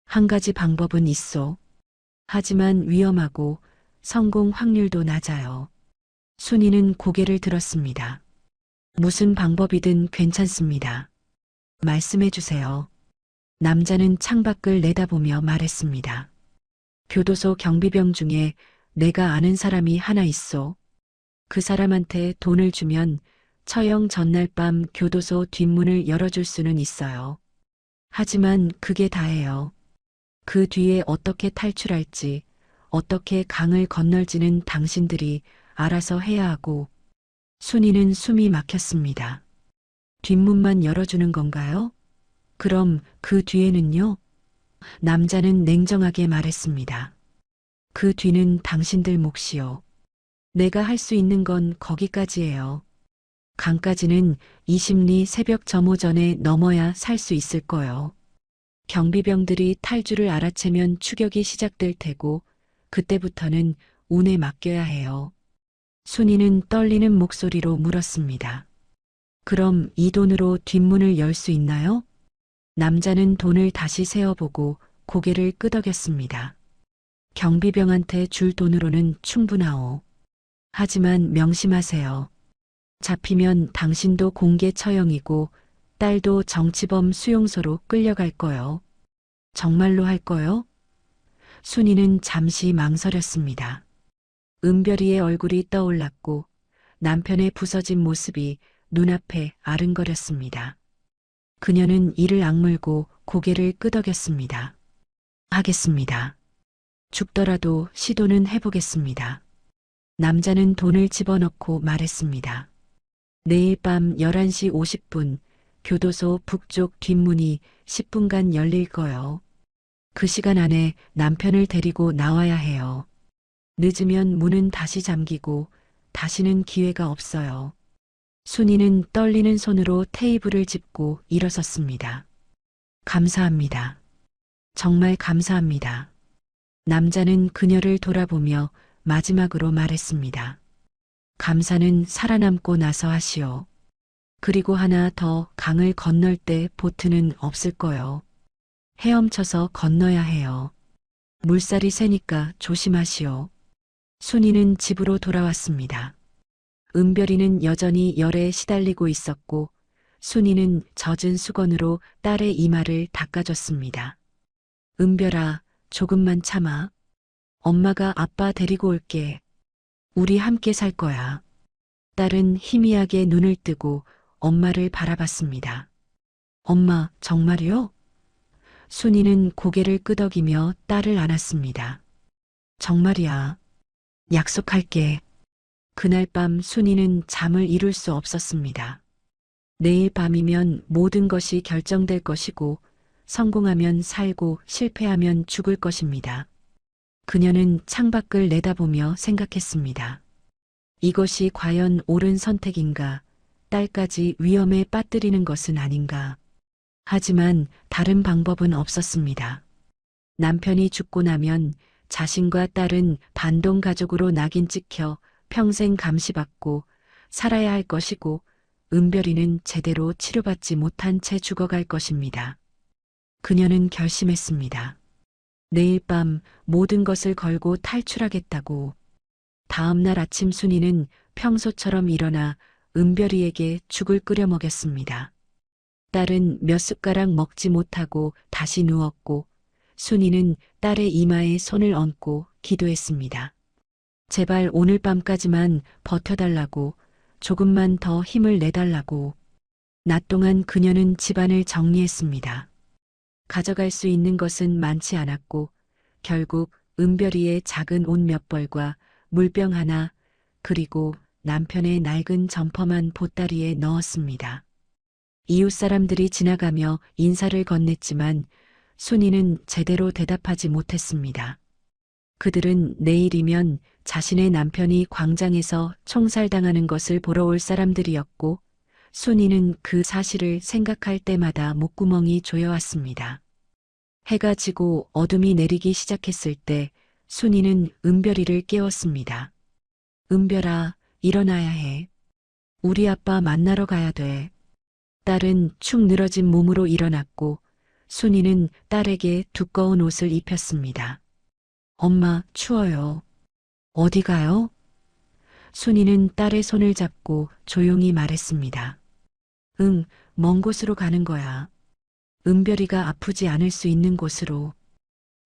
한 가지 방법은 있어. 하지만 위험하고 성공 확률도 낮아요. 순이는 고개를 들었습니다. 무슨 방법이든 괜찮습니다. 말씀해 주세요. 남자는 창밖을 내다보며 말했습니다. 교도소 경비병 중에 내가 아는 사람이 하나 있어. 그 사람한테 돈을 주면 처형 전날 밤 교도소 뒷문을 열어줄 수는 있어요. 하지만 그게 다예요. 그 뒤에 어떻게 탈출할지, 어떻게 강을 건널지는 당신들이 알아서 해야 하고. 순이는 숨이 막혔습니다. 뒷문만 열어주는 건가요? 그럼 그 뒤에는요? 남자는 냉정하게 말했습니다. 그 뒤는 당신들 몫이요. 내가 할 수 있는 건 거기까지예요. 강까지는 20리 새벽 점호 전에 넘어야 살 수 있을 거요. 경비병들이 탈주를 알아채면 추격이 시작될 테고 그때부터는 운에 맡겨야 해요. 순이는 떨리는 목소리로 물었습니다. 그럼 이 돈으로 뒷문을 열 수 있나요? 남자는 돈을 다시 세어보고 고개를 끄덕였습니다. 경비병한테 줄 돈으로는 충분하오. 하지만 명심하세요. 잡히면 당신도 공개 처형이고 딸도 정치범 수용소로 끌려갈 거요. 정말로 할 거요? 순이는 잠시 망설였습니다. 은별이의 얼굴이 떠올랐고 남편의 부서진 모습이 눈앞에 아른거렸습니다. 그녀는 이를 악물고 고개를 끄덕였습니다. 하겠습니다. 죽더라도 시도는 해보겠습니다. 남자는 돈을 집어넣고 말했습니다. 내일 밤 11시 50분 교도소 북쪽 뒷문이 10분간 열릴 거요. 그 시간 안에 남편을 데리고 나와야 해요. 늦으면 문은 다시 잠기고 다시는 기회가 없어요. 순이는 떨리는 손으로 테이블을 짚고 일어섰습니다. 감사합니다. 정말 감사합니다. 남자는 그녀를 돌아보며 마지막으로 말했습니다. 감사는 살아남고 나서 하시오. 그리고 하나 더, 강을 건널 때 보트는 없을 거요. 헤엄쳐서 건너야 해요. 물살이 세니까 조심하시오. 순이는 집으로 돌아왔습니다. 은별이는 여전히 열에 시달리고 있었고 순이는 젖은 수건으로 딸의 이마를 닦아줬습니다. 은별아, 조금만 참아. 엄마가 아빠 데리고 올게. 우리 함께 살 거야. 딸은 희미하게 눈을 뜨고 엄마를 바라봤습니다. 엄마, 정말이요? 순이는 고개를 끄덕이며 딸을 안았습니다. 정말이야. 약속할게. 그날 밤 순이는 잠을 이룰 수 없었습니다. 내일 밤이면 모든 것이 결정될 것이고 성공하면 살고 실패하면 죽을 것입니다. 그녀는 창밖을 내다보며 생각했습니다. 이것이 과연 옳은 선택인가? 딸까지 위험에 빠뜨리는 것은 아닌가? 하지만 다른 방법은 없었습니다. 남편이 죽고 나면 자신과 딸은 반동 가족으로 낙인 찍혀 평생 감시받고 살아야 할 것이고 은별이는 제대로 치료받지 못한 채 죽어갈 것입니다. 그녀는 결심했습니다. 내일 밤 모든 것을 걸고 탈출하겠다고. 다음 날 아침 순이는 평소처럼 일어나 은별이에게 죽을 끓여 먹였습니다. 딸은 몇 숟가락 먹지 못하고 다시 누웠고 순이는 딸의 이마에 손을 얹고 기도했습니다. 제발 오늘 밤까지만 버텨달라고, 조금만 더 힘을 내달라고. 낮 동안 그녀는 집안을 정리했습니다. 가져갈 수 있는 것은 많지 않았고 결국 은별이의 작은 옷 몇 벌과 물병 하나 그리고 남편의 낡은 점퍼만 보따리에 넣었습니다. 이웃 사람들이 지나가며 인사를 건넸지만 순이는 제대로 대답하지 못했습니다. 그들은 내일이면 자신의 남편이 광장에서 총살당하는 것을 보러 올 사람들이었고 순이는 그 사실을 생각할 때마다 목구멍이 조여왔습니다. 해가 지고 어둠이 내리기 시작했을 때 순이는 은별이를 깨웠습니다. 은별아, 일어나야 해. 우리 아빠 만나러 가야 돼. 딸은 축 늘어진 몸으로 일어났고 순이는 딸에게 두꺼운 옷을 입혔습니다. 엄마, 추워요. 어디 가요? 순이는 딸의 손을 잡고 조용히 말했습니다. 응, 먼 곳으로 가는 거야. 은별이가 아프지 않을 수 있는 곳으로.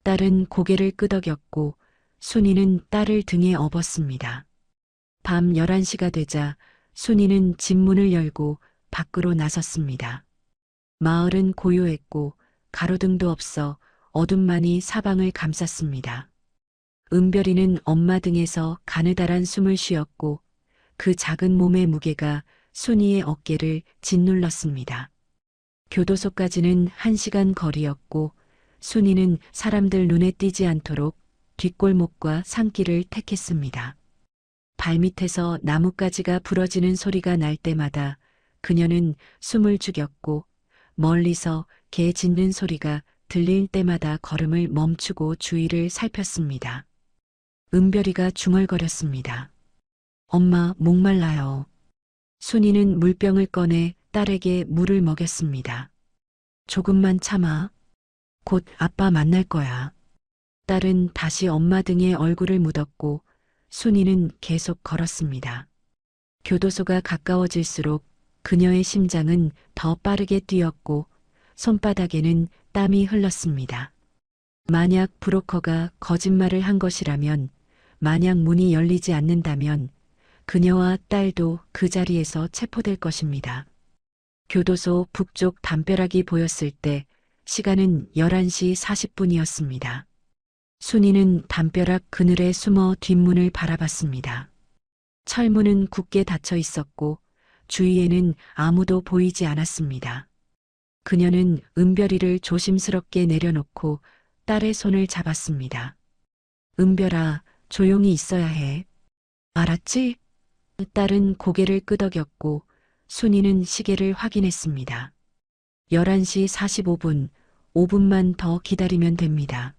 딸은 고개를 끄덕였고 순이는 딸을 등에 업었습니다. 밤 11시가 되자 순이는 집 문을 열고 밖으로 나섰습니다. 마을은 고요했고 가로등도 없어 어둠만이 사방을 감쌌습니다. 은별이는 엄마 등에서 가느다란 숨을 쉬었고 그 작은 몸의 무게가 순이의 어깨를 짓눌렀습니다. 교도소까지는 1시간 거리였고 순이는 사람들 눈에 띄지 않도록 뒷골목과 산길을 택했습니다. 발밑에서 나뭇가지가 부러지는 소리가 날 때마다 그녀는 숨을 죽였고 멀리서 개 짖는 소리가 들릴 때마다 걸음을 멈추고 주위를 살폈습니다. 은별이가 중얼거렸습니다. 엄마, 목말라요. 순이는 물병을 꺼내 딸에게 물을 먹였습니다. 조금만 참아. 곧 아빠 만날 거야. 딸은 다시 엄마 등에 얼굴을 묻었고 순이는 계속 걸었습니다. 교도소가 가까워질수록 그녀의 심장은 더 빠르게 뛰었고 손바닥에는 땀이 흘렀습니다. 만약 브로커가 거짓말을 한 것이라면, 만약 문이 열리지 않는다면 그녀와 딸도 그 자리에서 체포될 것입니다. 교도소 북쪽 담벼락이 보였을 때 시간은 11시 40분이었습니다. 순이는 담벼락 그늘에 숨어 뒷문을 바라봤습니다. 철문은 굳게 닫혀 있었고 주위에는 아무도 보이지 않았습니다. 그녀는 은별이를 조심스럽게 내려놓고 딸의 손을 잡았습니다. 은별아, 조용히 있어야 해. 알았지? 딸은 고개를 끄덕였고 순이는 시계를 확인했습니다. 11시 45분, 5분만 더 기다리면 됩니다.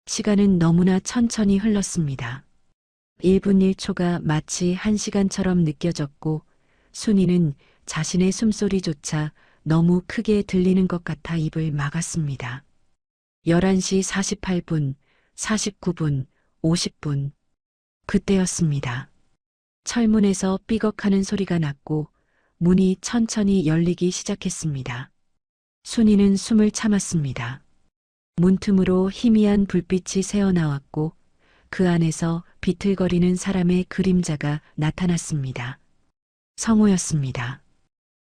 시간은 너무나 천천히 흘렀습니다. 1분 1초가 마치 1시간처럼 느껴졌고 순이는 자신의 숨소리조차 너무 크게 들리는 것 같아 입을 막았습니다. 11시 48분, 49분, 50분. 그때였습니다. 철문에서 삐걱하는 소리가 났고 문이 천천히 열리기 시작했습니다. 순이는 숨을 참았습니다. 문틈으로 희미한 불빛이 새어나왔고 그 안에서 비틀거리는 사람의 그림자가 나타났습니다. 성호였습니다.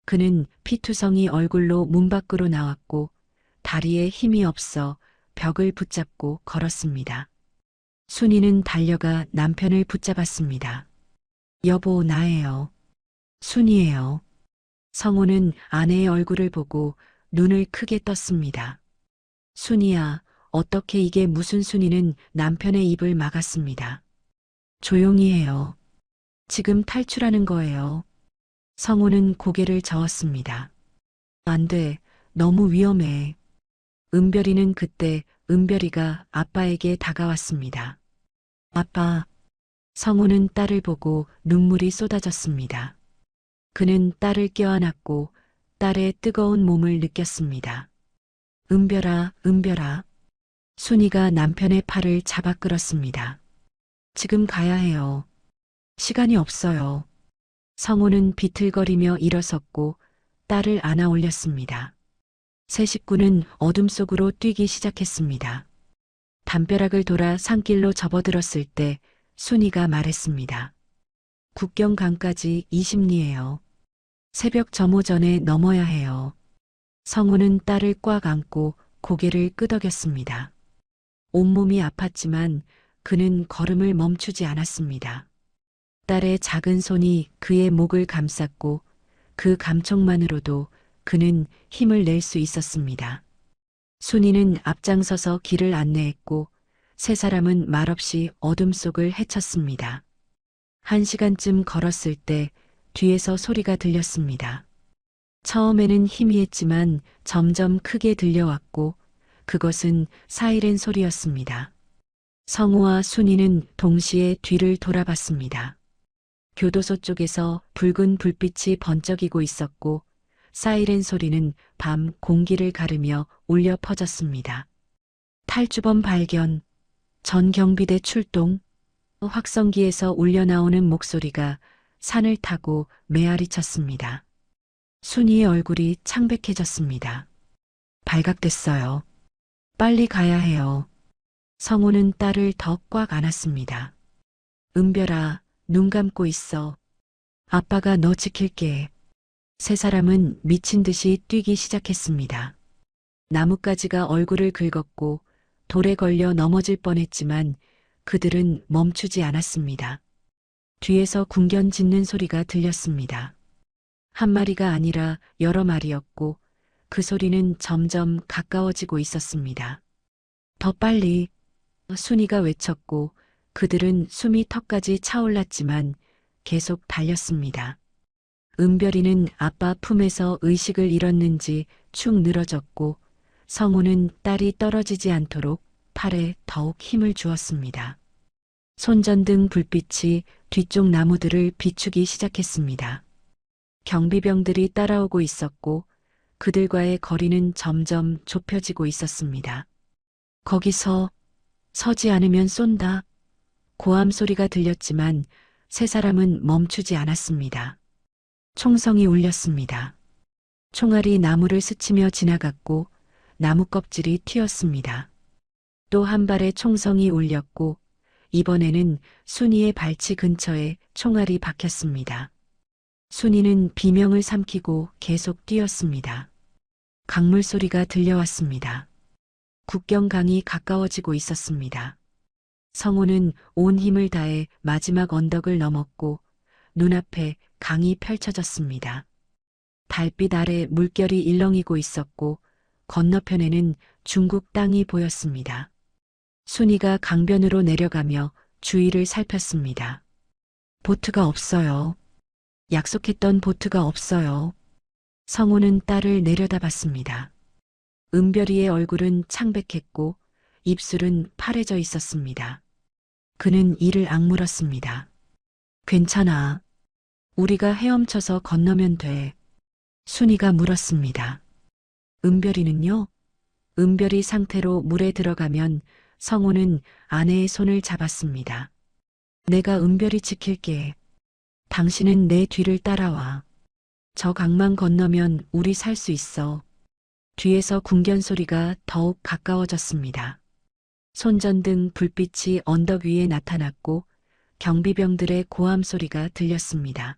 그는 피투성이 얼굴로 문 밖으로 나왔고 다리에 힘이 없어 벽을 붙잡고 걸었습니다. 순이는 달려가 남편을 붙잡았습니다. 여보, 나예요. 순이에요. 성호는 아내의 얼굴을 보고 눈을 크게 떴습니다. 순이야, 어떻게 이게 무슨 순이는 남편의 입을 막았습니다. 조용히 해요. 지금 탈출하는 거예요. 성호는 고개를 저었습니다. 안 돼, 너무 위험해. 은별이는 그때 은별이가 아빠에게 다가왔습니다. 아빠. 성호는 딸을 보고 눈물이 쏟아졌습니다. 그는 딸을 껴안았고 딸의 뜨거운 몸을 느꼈습니다. 은별아, 은별아. 순이가 남편의 팔을 잡아 끌었습니다. 지금 가야 해요. 시간이 없어요. 성호는 비틀거리며 일어섰고 딸을 안아 올렸습니다. 세 식구는 어둠 속으로 뛰기 시작했습니다. 담벼락을 돌아 산길로 접어들었을 때 순이가 말했습니다. 국경강까지 20리예요. 새벽 점호 전에 넘어야 해요. 성우는 딸을 꽉 안고 고개를 끄덕였습니다. 온몸이 아팠지만 그는 걸음을 멈추지 않았습니다. 딸의 작은 손이 그의 목을 감쌌고 그 감촉만으로도 그는 힘을 낼 수 있었습니다. 순이는 앞장서서 길을 안내했고 세 사람은 말없이 어둠 속을 헤쳤습니다. 1시간쯤 걸었을 때 뒤에서 소리가 들렸습니다. 처음에는 희미했지만 점점 크게 들려왔고 그것은 사이렌 소리였습니다. 성우와 순이는 동시에 뒤를 돌아봤습니다. 교도소 쪽에서 붉은 불빛이 번쩍이고 있었고 사이렌 소리는 밤 공기를 가르며 울려 퍼졌습니다. 탈주범 발견, 전 경비대 출동, 확성기에서 울려나오는 목소리가 산을 타고 메아리 쳤습니다. 순이의 얼굴이 창백해졌습니다. 발각됐어요. 빨리 가야 해요. 성우는 딸을 더 꽉 안았습니다. 은별아, 눈 감고 있어. 아빠가 너 지킬게. 세 사람은 미친 듯이 뛰기 시작했습니다. 나뭇가지가 얼굴을 긁었고 돌에 걸려 넘어질 뻔했지만 그들은 멈추지 않았습니다. 뒤에서 궁견 짖는 소리가 들렸습니다. 한 마리가 아니라 여러 마리였고 그 소리는 점점 가까워지고 있었습니다. 더 빨리, 순이가 외쳤고 그들은 숨이 턱까지 차올랐지만 계속 달렸습니다. 은별이는 아빠 품에서 의식을 잃었는지 축 늘어졌고 성우는 딸이 떨어지지 않도록 팔에 더욱 힘을 주었습니다. 손전등 불빛이 뒤쪽 나무들을 비추기 시작했습니다. 경비병들이 따라오고 있었고 그들과의 거리는 점점 좁혀지고 있었습니다. 거기서 서지 않으면 쏜다. 고함 소리가 들렸지만 세 사람은 멈추지 않았습니다. 총성이 울렸습니다. 총알이 나무를 스치며 지나갔고 나무 껍질이 튀었습니다. 또 한 발의 총성이 울렸고 이번에는 순이의 발치 근처에 총알이 박혔습니다. 순이는 비명을 삼키고 계속 뛰었습니다. 강물 소리가 들려왔습니다. 국경강이 가까워지고 있었습니다. 성우는 온 힘을 다해 마지막 언덕을 넘었고 눈앞에 강이 펼쳐졌습니다. 달빛 아래 물결이 일렁이고 있었고 건너편에는 중국 땅이 보였습니다. 순이가 강변으로 내려가며 주위를 살폈습니다. 보트가 없어요. 약속했던 보트가 없어요. 성우는 딸을 내려다봤습니다. 은별이의 얼굴은 창백했고 입술은 파래져 있었습니다. 그는 이를 악물었습니다. 괜찮아. 우리가 헤엄쳐서 건너면 돼. 순이가 물었습니다. 은별이는요? 은별이 상태로 물에 들어가면 성우는 아내의 손을 잡았습니다. 내가 은별이 지킬게. 당신은 내 뒤를 따라와. 저 강만 건너면 우리 살 수 있어. 뒤에서 궁견 소리가 더욱 가까워졌습니다. 손전등 불빛이 언덕 위에 나타났고 경비병들의 고함 소리가 들렸습니다.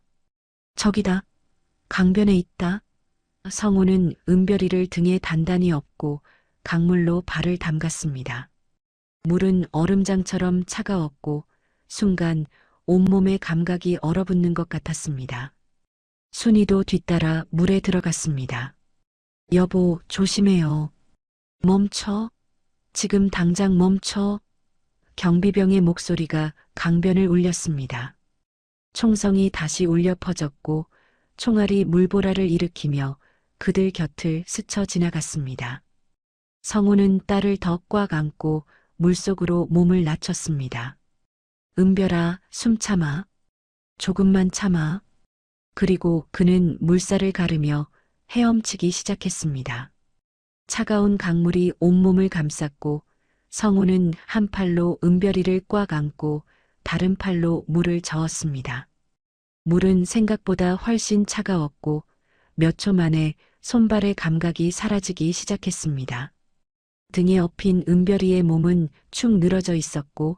저기다. 강변에 있다. 성우는 은별이를 등에 단단히 업고 강물로 발을 담갔습니다. 물은 얼음장처럼 차가웠고 순간 온몸의 감각이 얼어붙는 것 같았습니다. 순이도 뒤따라 물에 들어갔습니다. 여보, 조심해요. 멈춰. 지금 당장 멈춰. 경비병의 목소리가 강변을 울렸습니다. 총성이 다시 울려 퍼졌고 총알이 물보라를 일으키며 그들 곁을 스쳐 지나갔습니다. 성우는 딸을 더 꽉 안고 물속으로 몸을 낮췄습니다. 은별아, 숨 참아. 조금만 참아. 그리고 그는 물살을 가르며 헤엄치기 시작했습니다. 차가운 강물이 온몸을 감쌌고 성우는 한 팔로 은별이를 꽉 안고 다른 팔로 물을 저었습니다. 물은 생각보다 훨씬 차가웠고 몇 초 만에 손발의 감각이 사라지기 시작했습니다. 등에 엎인 은별이의 몸은 축 늘어져 있었고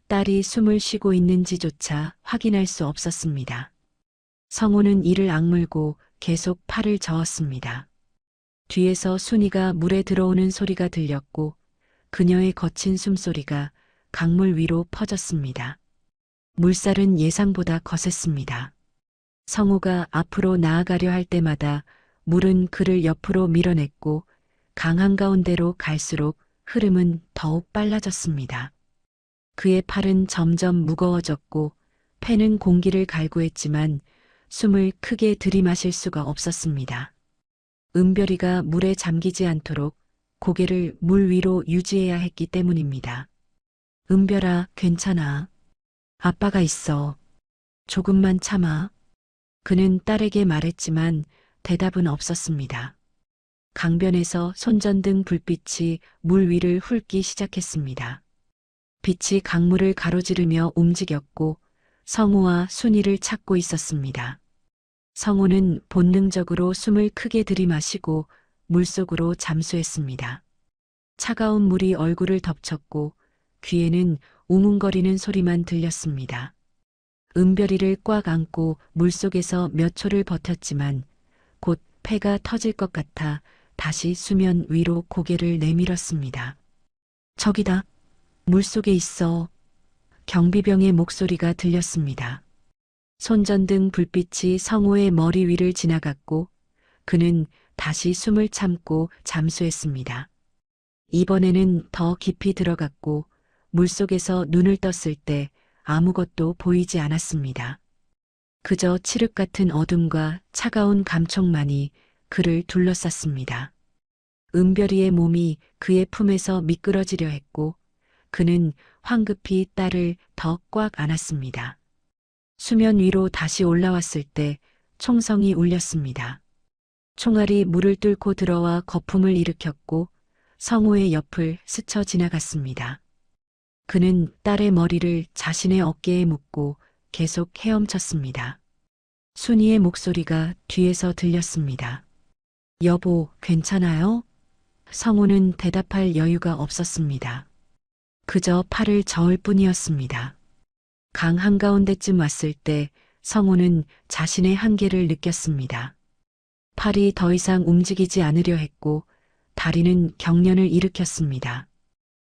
딸이 숨을 쉬고 있는지조차 확인할 수 없었습니다. 성우는 이를 악물고 계속 팔을 저었습니다. 뒤에서 순이가 물에 들어오는 소리가 들렸고 그녀의 거친 숨소리가 강물 위로 퍼졌습니다. 물살은 예상보다 거셌습니다. 성우가 앞으로 나아가려 할 때마다 물은 그를 옆으로 밀어냈고 강 한가운데로 갈수록 흐름은 더욱 빨라졌습니다. 그의 팔은 점점 무거워졌고 폐는 공기를 갈구했지만 숨을 크게 들이마실 수가 없었습니다. 은별이가 물에 잠기지 않도록 고개를 물 위로 유지해야 했기 때문입니다. 은별아, 괜찮아. 아빠가 있어. 조금만 참아. 그는 딸에게 말했지만 대답은 없었습니다. 강변에서 손전등 불빛이 물 위를 훑기 시작했습니다. 빛이 강물을 가로지르며 움직였고 성우와 순이를 찾고 있었습니다. 성우는 본능적으로 숨을 크게 들이마시고 물속으로 잠수했습니다. 차가운 물이 얼굴을 덮쳤고 귀에는 웅웅거리는 소리만 들렸습니다. 은별이를 꽉 안고 물속에서 몇 초를 버텼지만 곧 폐가 터질 것 같아 다시 수면 위로 고개를 내밀었습니다. 저기다. 물속에 있어. 경비병의 목소리가 들렸습니다. 손전등 불빛이 성우의 머리 위를 지나갔고 그는 다시 숨을 참고 잠수했습니다. 이번에는 더 깊이 들어갔고 물속에서 눈을 떴을 때 아무것도 보이지 않았습니다. 그저 칠흑 같은 어둠과 차가운 감촉만이 그를 둘러쌌습니다. 은별이의 몸이 그의 품에서 미끄러지려 했고 그는 황급히 딸을 더 꽉 안았습니다. 수면 위로 다시 올라왔을 때 총성이 울렸습니다. 총알이 물을 뚫고 들어와 거품을 일으켰고 성우의 옆을 스쳐 지나갔습니다. 그는 딸의 머리를 자신의 어깨에 묻고 계속 헤엄쳤습니다. 순이의 목소리가 뒤에서 들렸습니다. 여보, 괜찮아요? 성우는 대답할 여유가 없었습니다. 그저 팔을 저을 뿐이었습니다. 강 한가운데쯤 왔을 때 성우는 자신의 한계를 느꼈습니다. 팔이 더 이상 움직이지 않으려 했고 다리는 경련을 일으켰습니다.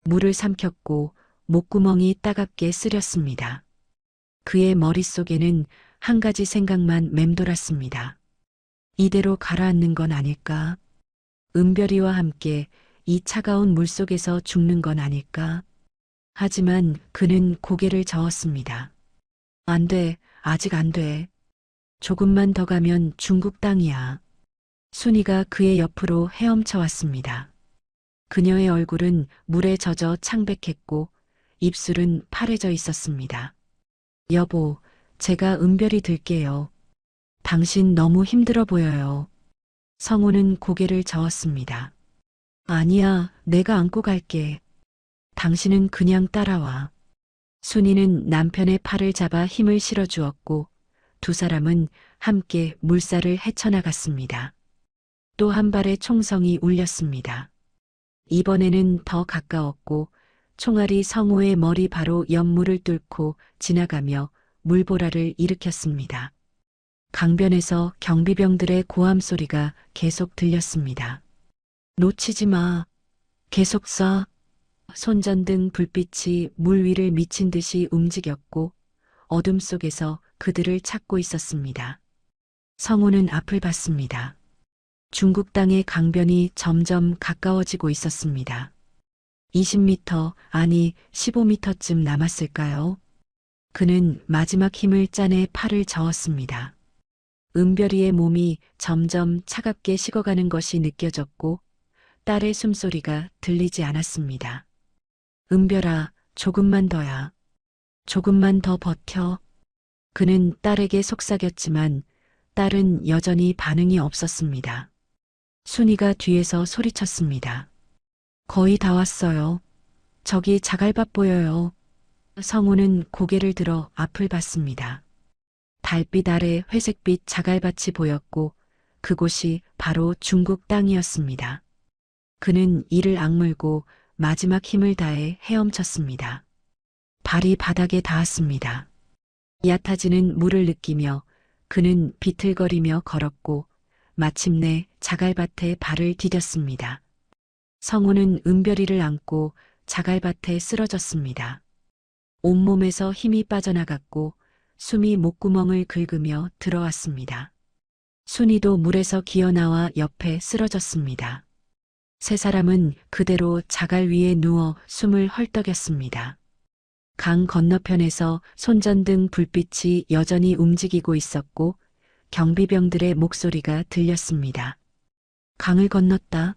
물을 삼켰고 목구멍이 따갑게 쓰렸습니다. 그의 머릿속에는 한 가지 생각만 맴돌았습니다. 이대로 가라앉는 건 아닐까? 은별이와 함께 이 차가운 물속에서 죽는 건 아닐까? 하지만 그는 고개를 저었습니다. 안 돼, 아직 안 돼. 조금만 더 가면 중국 땅이야. 순이가 그의 옆으로 헤엄쳐 왔습니다. 그녀의 얼굴은 물에 젖어 창백했고 입술은 파래져 있었습니다. 여보, 제가 은별이 들게요. 당신 너무 힘들어 보여요. 성우는 고개를 저었습니다. 아니야, 내가 안고 갈게. 당신은 그냥 따라와. 순이는 남편의 팔을 잡아 힘을 실어주었고 두 사람은 함께 물살을 헤쳐나갔습니다. 또 한 발의 총성이 울렸습니다. 이번에는 더 가까웠고 총알이 성우의 머리 바로 옆물을 뚫고 지나가며 물보라를 일으켰습니다. 강변에서 경비병들의 고함 소리가 계속 들렸습니다. 놓치지 마. 계속 쏴. 손전등 불빛이 물 위를 미친 듯이 움직였고 어둠 속에서 그들을 찾고 있었습니다. 성우는 앞을 봤습니다. 중국 땅의 강변이 점점 가까워지고 있었습니다. 20m, 아니 15m쯤 남았을까요? 그는 마지막 힘을 짜내 팔을 저었습니다. 은별이의 몸이 점점 차갑게 식어가는 것이 느껴졌고 딸의 숨소리가 들리지 않았습니다. 은별아, 조금만 더야. 조금만 더 버텨. 그는 딸에게 속삭였지만 딸은 여전히 반응이 없었습니다. 순이가 뒤에서 소리쳤습니다. 거의 다 왔어요. 저기 자갈밭 보여요. 성우는 고개를 들어 앞을 봤습니다. 달빛 아래 회색빛 자갈밭이 보였고 그곳이 바로 중국 땅이었습니다. 그는 이를 악물고 마지막 힘을 다해 헤엄쳤습니다. 발이 바닥에 닿았습니다. 얕아지는 물을 느끼며 그는 비틀거리며 걸었고 마침내 자갈밭에 발을 디뎠습니다. 성우는 은별이를 안고 자갈밭에 쓰러졌습니다. 온몸에서 힘이 빠져나갔고 숨이 목구멍을 긁으며 들어왔습니다. 순이도 물에서 기어나와 옆에 쓰러졌습니다. 세 사람은 그대로 자갈 위에 누워 숨을 헐떡였습니다. 강 건너편에서 손전등 불빛이 여전히 움직이고 있었고 경비병들의 목소리가 들렸습니다. 강을 건넜다.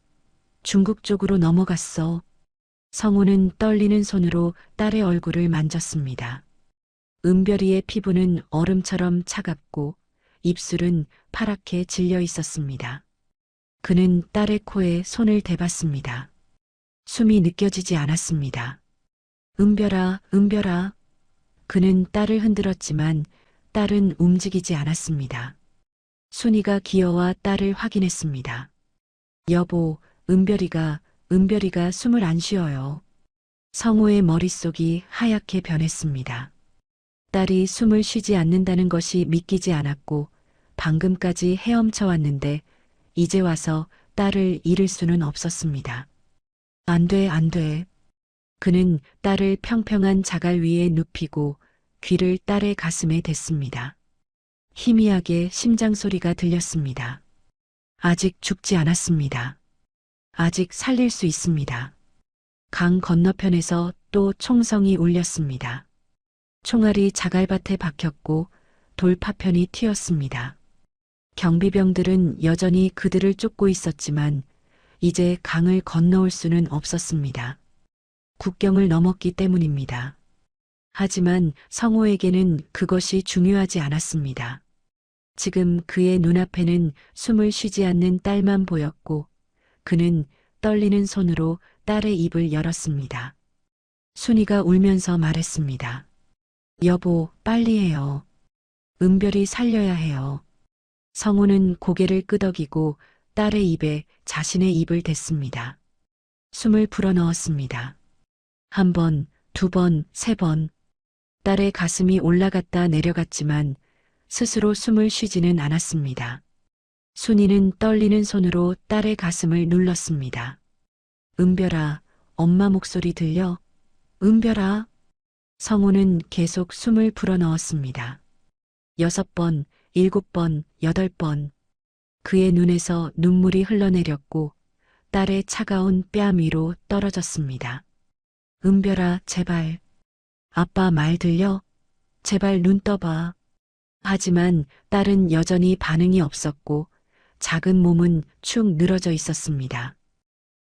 중국 쪽으로 넘어갔어. 성우는 떨리는 손으로 딸의 얼굴을 만졌습니다. 은별이의 피부는 얼음처럼 차갑고 입술은 파랗게 질려 있었습니다. 그는 딸의 코에 손을 대봤습니다. 숨이 느껴지지 않았습니다. 은별아, 은별아. 그는 딸을 흔들었지만 딸은 움직이지 않았습니다. 순이가 기어와 딸을 확인했습니다. 여보, 은별이가 숨을 안 쉬어요. 성호의 머릿속이 하얗게 변했습니다. 딸이 숨을 쉬지 않는다는 것이 믿기지 않았고 방금까지 헤엄쳐 왔는데 이제 와서 딸을 잃을 수는 없었습니다. 안 돼, 안 돼. 그는 딸을 평평한 자갈 위에 눕히고 귀를 딸의 가슴에 댔습니다. 희미하게 심장 소리가 들렸습니다. 아직 죽지 않았습니다. 아직 살릴 수 있습니다. 강 건너편에서 또 총성이 울렸습니다. 총알이 자갈밭에 박혔고 돌파편이 튀었습니다. 경비병들은 여전히 그들을 쫓고 있었지만 이제 강을 건너올 수는 없었습니다. 국경을 넘었기 때문입니다. 하지만 성호에게는 그것이 중요하지 않았습니다. 지금 그의 눈앞에는 숨을 쉬지 않는 딸만 보였고 그는 떨리는 손으로 딸의 입을 열었습니다. 순이가 울면서 말했습니다. 여보, 빨리 해요. 은별이 살려야 해요. 성호는 고개를 끄덕이고 딸의 입에 자신의 입을 댔습니다. 숨을 불어넣었습니다. 한 번, 두 번, 세 번. 딸의 가슴이 올라갔다 내려갔지만 스스로 숨을 쉬지는 않았습니다. 순이는 떨리는 손으로 딸의 가슴을 눌렀습니다. 은별아, 엄마 목소리 들려? 은별아. 성호는 계속 숨을 불어넣었습니다. 6번, 7번, 8번. 그의 눈에서 눈물이 흘러내렸고 딸의 차가운 뺨 위로 떨어졌습니다. 은별아, 제발. 아빠 말 들려? 제발 눈 떠봐. 하지만 딸은 여전히 반응이 없었고 작은 몸은 축 늘어져 있었습니다.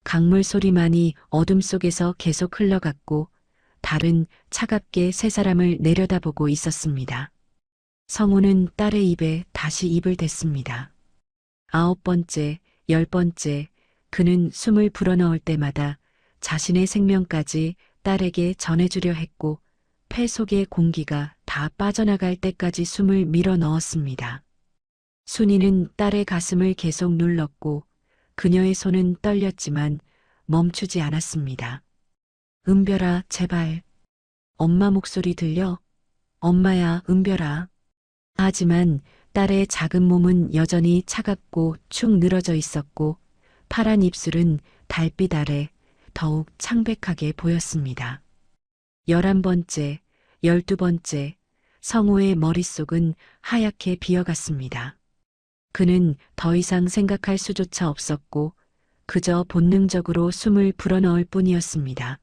강물 소리만이 어둠 속에서 계속 흘러갔고 달은 차갑게 세 사람을 내려다보고 있었습니다. 성호는 딸의 입에 다시 입을 댔습니다. 9번째, 10번째, 그는 숨을 불어넣을 때마다 자신의 생명까지 딸에게 전해주려 했고 폐 속의 공기가 다 빠져나갈 때까지 숨을 밀어 넣었습니다. 순이는 딸의 가슴을 계속 눌렀고 그녀의 손은 떨렸지만 멈추지 않았습니다. 은별아, 제발. 엄마 목소리 들려? 엄마야, 은별아. 하지만 딸의 작은 몸은 여전히 차갑고 축 늘어져 있었고 파란 입술은 달빛 아래 더욱 창백하게 보였습니다. 11번째, 12번째, 성호의 머릿속은 하얗게 비어갔습니다. 그는 더 이상 생각할 수조차 없었고 그저 본능적으로 숨을 불어넣을 뿐이었습니다.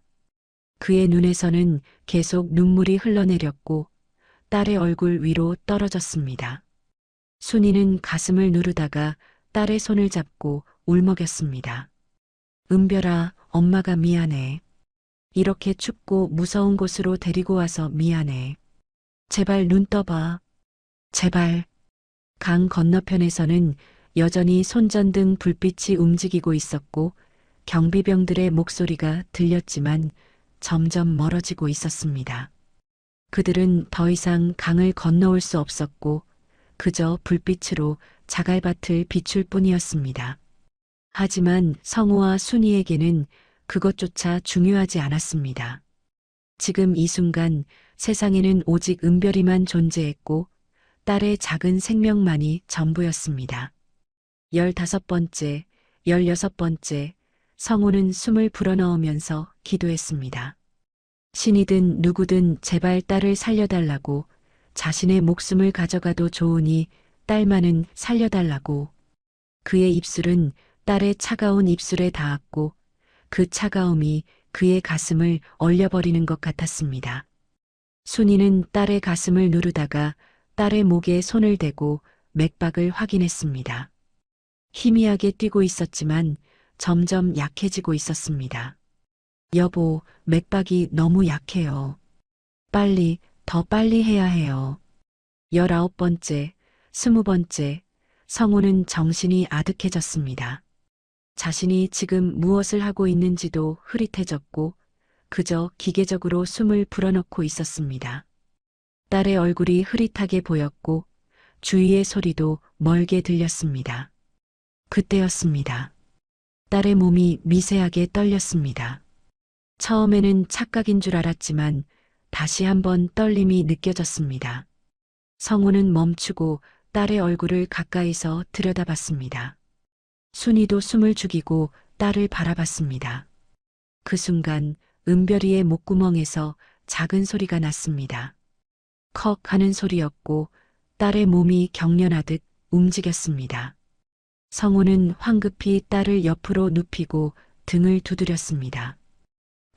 그의 눈에서는 계속 눈물이 흘러내렸고 딸의 얼굴 위로 떨어졌습니다. 순이는 가슴을 누르다가 딸의 손을 잡고 울먹였습니다. 은별아, 엄마가 미안해. 이렇게 춥고 무서운 곳으로 데리고 와서 미안해. 제발 눈 떠봐. 제발. 강 건너편에서는 여전히 손전등 불빛이 움직이고 있었고 경비병들의 목소리가 들렸지만 점점 멀어지고 있었습니다. 그들은 더 이상 강을 건너올 수 없었고 그저 불빛으로 자갈밭을 비출 뿐이었습니다. 하지만 성호와 순이에게는 그것조차 중요하지 않았습니다. 지금 이 순간 세상에는 오직 은별이만 존재했고 딸의 작은 생명만이 전부였습니다. 15번째, 16번째, 성호는 숨을 불어넣으면서 기도했습니다. 신이든 누구든 제발 딸을 살려달라고, 자신의 목숨을 가져가도 좋으니 딸만은 살려달라고. 그의 입술은 딸의 차가운 입술에 닿았고 그 차가움이 그의 가슴을 얼려버리는 것 같았습니다. 순이는 딸의 가슴을 누르다가 딸의 목에 손을 대고 맥박을 확인했습니다. 희미하게 뛰고 있었지만 점점 약해지고 있었습니다. 여보, 맥박이 너무 약해요. 빨리, 더 빨리 해야 해요. 19번째, 20번째, 성우는 정신이 아득해졌습니다. 자신이 지금 무엇을 하고 있는지도 흐릿해졌고 그저 기계적으로 숨을 불어넣고 있었습니다. 딸의 얼굴이 흐릿하게 보였고 주위의 소리도 멀게 들렸습니다. 그때였습니다. 딸의 몸이 미세하게 떨렸습니다. 처음에는 착각인 줄 알았지만 다시 한번 떨림이 느껴졌습니다. 성우는 멈추고 딸의 얼굴을 가까이서 들여다봤습니다. 순이도 숨을 죽이고 딸을 바라봤습니다. 그 순간 은별이의 목구멍에서 작은 소리가 났습니다. 컥 하는 소리였고 딸의 몸이 경련하듯 움직였습니다. 성우는 황급히 딸을 옆으로 눕히고 등을 두드렸습니다.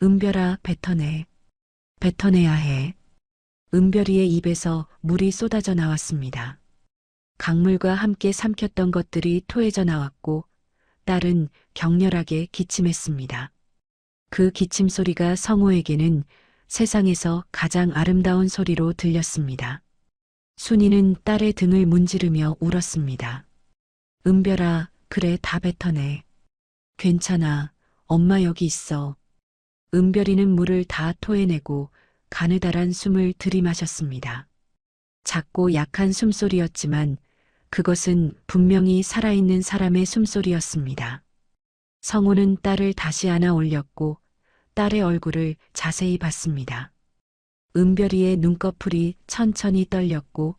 은별아, 뱉어내. 뱉어내야 해. 은별이의 입에서 물이 쏟아져 나왔습니다. 강물과 함께 삼켰던 것들이 토해져 나왔고 딸은 격렬하게 기침했습니다. 그 기침 소리가 성우에게는 세상에서 가장 아름다운 소리로 들렸습니다. 순이는 딸의 등을 문지르며 울었습니다. 은별아, 그래, 다 뱉어내. 괜찮아, 엄마 여기 있어. 은별이는 물을 다 토해내고 가느다란 숨을 들이마셨습니다. 작고 약한 숨소리였지만 그것은 분명히 살아있는 사람의 숨소리였습니다. 성우는 딸을 다시 안아 올렸고 딸의 얼굴을 자세히 봤습니다. 은별이의 눈꺼풀이 천천히 떨렸고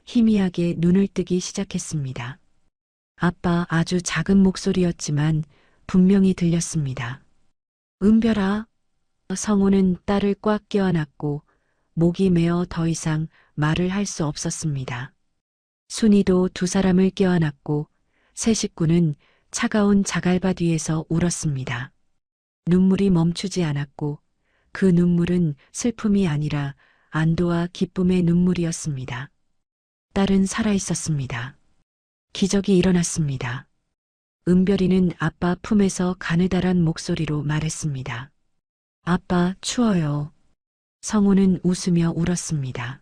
희미하게 눈을 뜨기 시작했습니다. 아빠, 아주 작은 목소리였지만 분명히 들렸습니다. 은별아. 성우는 딸을 꽉 껴안았고 목이 메어 더 이상 말을 할 수 없었습니다. 순이도 두 사람을 껴안았고 세 식구는 차가운 자갈밭 위에서 울었습니다. 눈물이 멈추지 않았고 그 눈물은 슬픔이 아니라 안도와 기쁨의 눈물이었습니다. 딸은 살아있었습니다. 기적이 일어났습니다. 은별이는 아빠 품에서 가느다란 목소리로 말했습니다. 아빠, 추워요. 성우는 웃으며 울었습니다.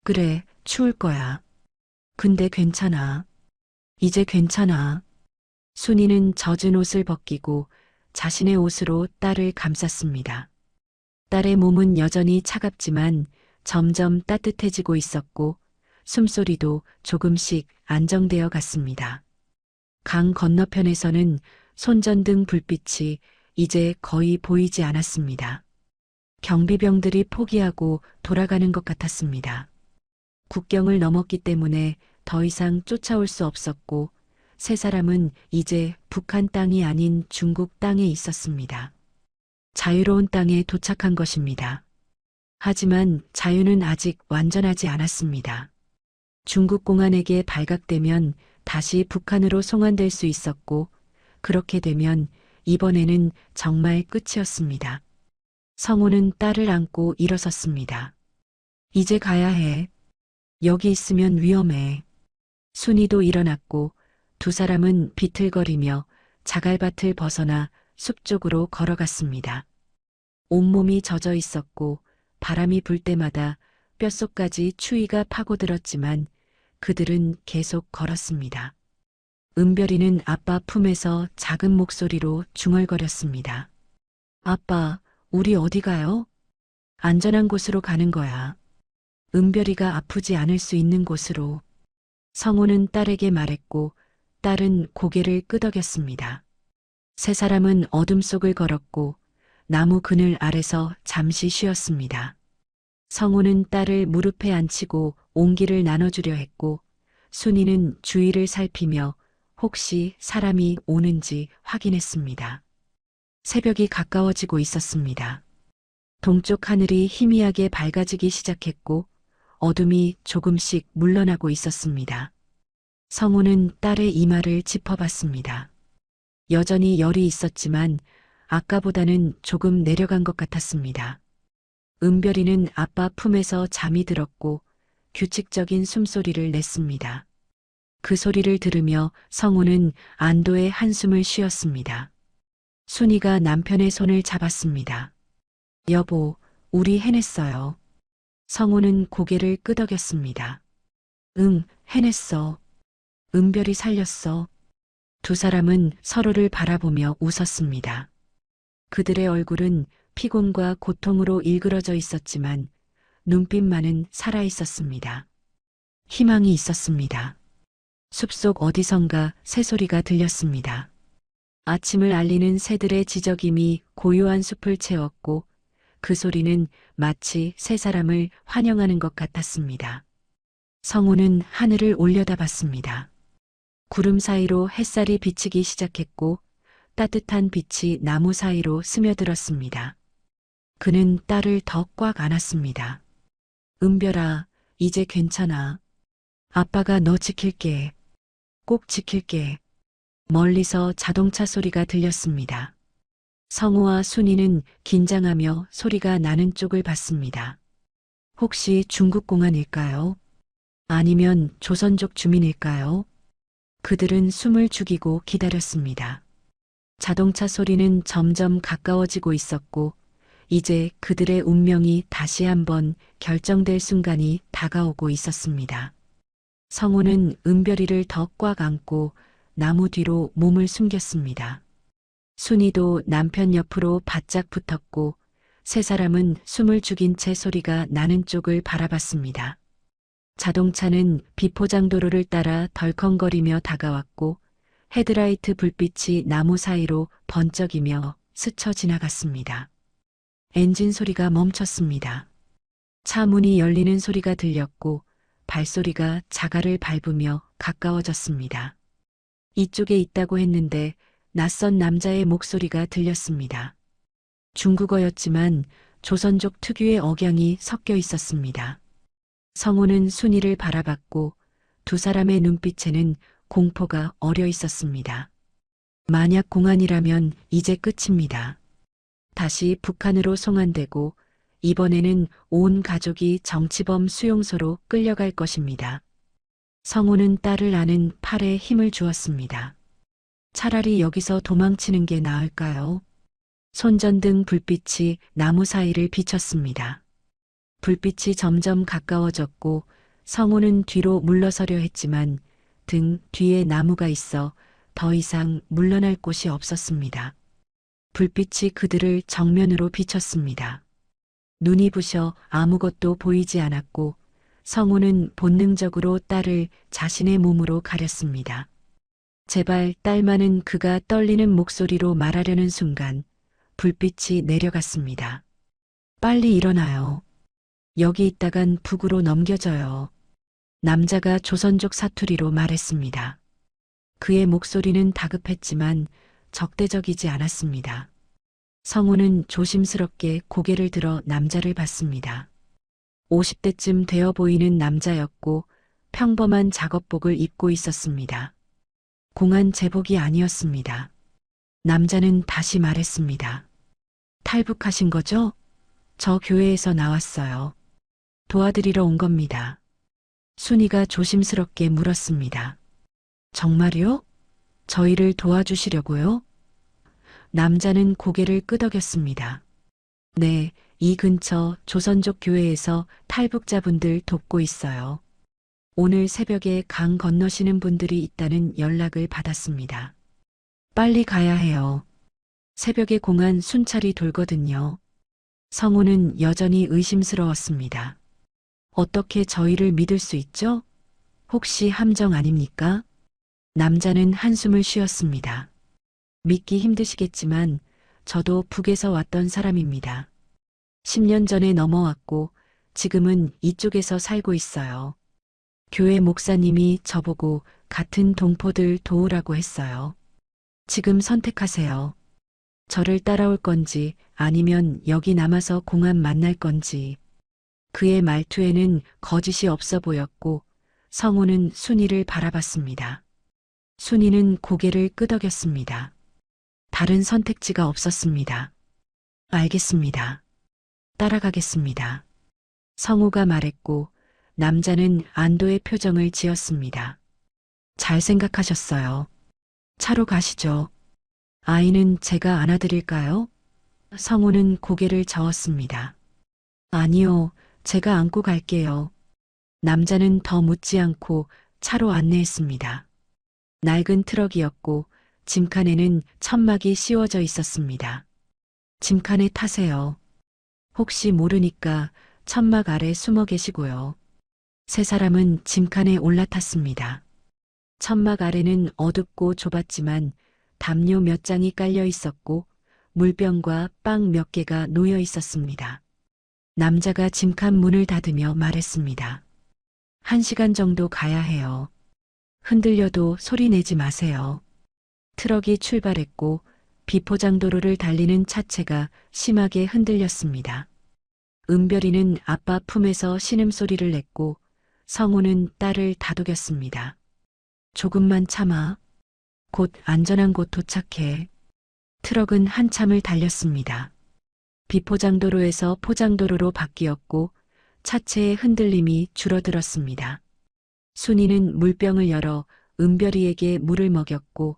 그래, 추울 거야. 근데 괜찮아. 이제 괜찮아. 순이는 젖은 옷을 벗기고 자신의 옷으로 딸을 감쌌습니다. 딸의 몸은 여전히 차갑지만 점점 따뜻해지고 있었고 숨소리도 조금씩 안정되어 갔습니다. 강 건너편에서는 손전등 불빛이 이제 거의 보이지 않았습니다. 경비병들이 포기하고 돌아가는 것 같았습니다. 국경을 넘었기 때문에 더 이상 쫓아올 수 없었고 세 사람은 이제 북한 땅이 아닌 중국 땅에 있었습니다. 자유로운 땅에 도착한 것입니다. 하지만 자유는 아직 완전하지 않았습니다. 중국 공안에게 발각되면 다시 북한으로 송환될 수 있었고 그렇게 되면 이번에는 정말 끝이었습니다. 성우는 딸을 안고 일어섰습니다. 이제 가야 해. 여기 있으면 위험해. 순이도 일어났고 두 사람은 비틀거리며 자갈밭을 벗어나 숲 쪽으로 걸어갔습니다. 온몸이 젖어 있었고 바람이 불 때마다 뼛속까지 추위가 파고들었지만 그들은 계속 걸었습니다. 은별이는 아빠 품에서 작은 목소리로 중얼거렸습니다. 아빠, 우리 어디 가요? 안전한 곳으로 가는 거야. 은별이가 아프지 않을 수 있는 곳으로. 성우는 딸에게 말했고 딸은 고개를 끄덕였습니다. 세 사람은 어둠 속을 걸었고 나무 그늘 아래서 잠시 쉬었습니다. 성우는 딸을 무릎에 앉히고 온기를 나눠주려 했고 순이는 주위를 살피며 혹시 사람이 오는지 확인했습니다. 새벽이 가까워지고 있었습니다. 동쪽 하늘이 희미하게 밝아지기 시작했고 어둠이 조금씩 물러나고 있었습니다. 성우는 딸의 이마를 짚어봤습니다. 여전히 열이 있었지만 아까보다는 조금 내려간 것 같았습니다. 은별이는 아빠 품에서 잠이 들었고 규칙적인 숨소리를 냈습니다. 그 소리를 들으며 성우는 안도의 한숨을 쉬었습니다. 순이가 남편의 손을 잡았습니다. 여보, 우리 해냈어요. 성우는 고개를 끄덕였습니다. 응, 해냈어. 은별이 살렸어. 두 사람은 서로를 바라보며 웃었습니다. 그들의 얼굴은 피곤과 고통으로 일그러져 있었지만 눈빛만은 살아 있었습니다. 희망이 있었습니다. 숲속 어디선가 새소리가 들렸습니다. 아침을 알리는 새들의 지저김이 고요한 숲을 채웠고 그 소리는 마치 새 사람을 환영하는 것 같았습니다. 성우는 하늘을 올려다봤습니다. 구름 사이로 햇살이 비치기 시작했고 따뜻한 빛이 나무 사이로 스며들었습니다. 그는 딸을 더 꽉 안았습니다. 은별아, 이제 괜찮아. 아빠가 너 지킬게. 꼭 지킬게. 멀리서 자동차 소리가 들렸습니다. 성우와 순이는 긴장하며 소리가 나는 쪽을 봤습니다. 혹시 중국 공안일까요? 아니면 조선족 주민일까요? 그들은 숨을 죽이고 기다렸습니다. 자동차 소리는 점점 가까워지고 있었고 이제 그들의 운명이 다시 한번 결정될 순간이 다가오고 있었습니다. 성우는 은별이를 더 꽉 안고 나무 뒤로 몸을 숨겼습니다. 순이도 남편 옆으로 바짝 붙었고 세 사람은 숨을 죽인 채 소리가 나는 쪽을 바라봤습니다. 자동차는 비포장도로를 따라 덜컹거리며 다가왔고 헤드라이트 불빛이 나무 사이로 번쩍이며 스쳐 지나갔습니다. 엔진 소리가 멈췄습니다. 차 문이 열리는 소리가 들렸고 발소리가 자갈을 밟으며 가까워졌습니다. 이쪽에 있다고 했는데 낯선 남자의 목소리가 들렸습니다. 중국어였지만 조선족 특유의 억양이 섞여 있었습니다. 성우는 순이를 바라봤고 두 사람의 눈빛에는 공포가 어려 있었습니다. 만약 공안이라면 이제 끝입니다. 다시 북한으로 송환되고 이번에는 온 가족이 정치범 수용소로 끌려갈 것입니다. 성우는 딸을 안은 팔에 힘을 주었습니다. 차라리 여기서 도망치는 게 나을까요? 손전등 불빛이 나무 사이를 비쳤습니다. 불빛이 점점 가까워졌고 성우는 뒤로 물러서려 했지만 등 뒤에 나무가 있어 더 이상 물러날 곳이 없었습니다. 불빛이 그들을 정면으로 비쳤습니다. 눈이 부셔 아무것도 보이지 않았고 성우는 본능적으로 딸을 자신의 몸으로 가렸습니다. 제발 딸만은 그가 떨리는 목소리로 말하려는 순간 불빛이 내려갔습니다. 빨리 일어나요. 여기 있다간 북으로 넘겨져요. 남자가 조선족 사투리로 말했습니다. 그의 목소리는 다급했지만 적대적이지 않았습니다. 성우는 조심스럽게 고개를 들어 남자를 봤습니다. 50대쯤 되어 보이는 남자였고 평범한 작업복을 입고 있었습니다. 공안 제복이 아니었습니다. 남자는 다시 말했습니다. 탈북하신 거죠? 저 교회에서 나왔어요. 도와드리러 온 겁니다. 순이가 조심스럽게 물었습니다. 정말요? 저희를 도와주시려고요? 남자는 고개를 끄덕였습니다. 네, 이 근처 조선족 교회에서 탈북자분들 돕고 있어요. 오늘 새벽에 강 건너시는 분들이 있다는 연락을 받았습니다. 빨리 가야 해요. 새벽에 공안 순찰이 돌거든요. 성우는 여전히 의심스러웠습니다. 어떻게 저희를 믿을 수 있죠? 혹시 함정 아닙니까? 남자는 한숨을 쉬었습니다. 믿기 힘드시겠지만 저도 북에서 왔던 사람입니다. 10년 전에 넘어왔고 지금은 이쪽에서 살고 있어요. 교회 목사님이 저보고 같은 동포들 도우라고 했어요. 지금 선택하세요. 저를 따라올 건지 아니면 여기 남아서 공안 만날 건지. 그의 말투에는 거짓이 없어 보였고 성우는 순이를 바라봤습니다. 순이는 고개를 끄덕였습니다. 다른 선택지가 없었습니다. 알겠습니다. 따라가겠습니다. 성우가 말했고 남자는 안도의 표정을 지었습니다. 잘 생각하셨어요. 차로 가시죠. 아이는 제가 안아드릴까요? 성우는 고개를 저었습니다. 아니요, 제가 안고 갈게요. 남자는 더 묻지 않고 차로 안내했습니다. 낡은 트럭이었고 짐칸에는 천막이 씌워져 있었습니다. 짐칸에 타세요. 혹시 모르니까 천막 아래 숨어 계시고요. 세 사람은 짐칸에 올라탔습니다. 천막 아래는 어둡고 좁았지만 담요 몇 장이 깔려 있었고 물병과 빵 몇 개가 놓여 있었습니다. 남자가 짐칸 문을 닫으며 말했습니다. 1시간 정도 가야 해요. 흔들려도 소리 내지 마세요. 트럭이 출발했고 비포장도로를 달리는 차체가 심하게 흔들렸습니다. 은별이는 아빠 품에서 신음소리를 냈고 성우는 딸을 다독였습니다. 조금만 참아. 곧 안전한 곳 도착해. 트럭은 한참을 달렸습니다. 비포장도로에서 포장도로로 바뀌었고 차체의 흔들림이 줄어들었습니다. 순이는 물병을 열어 은별이에게 물을 먹였고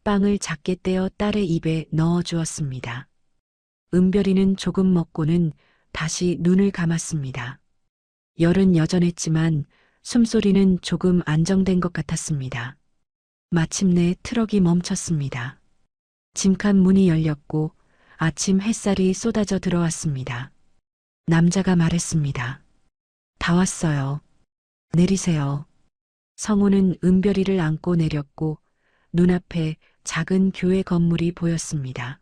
빵을 작게 떼어 딸의 입에 넣어 주었습니다. 은별이는 조금 먹고는 다시 눈을 감았습니다. 열은 여전했지만 숨소리는 조금 안정된 것 같았습니다. 마침내 트럭이 멈췄습니다. 짐칸 문이 열렸고 아침 햇살이 쏟아져 들어왔습니다. 남자가 말했습니다. 다 왔어요. 내리세요. 성우는 은별이를 안고 내렸고 눈앞에 작은 교회 건물이 보였습니다.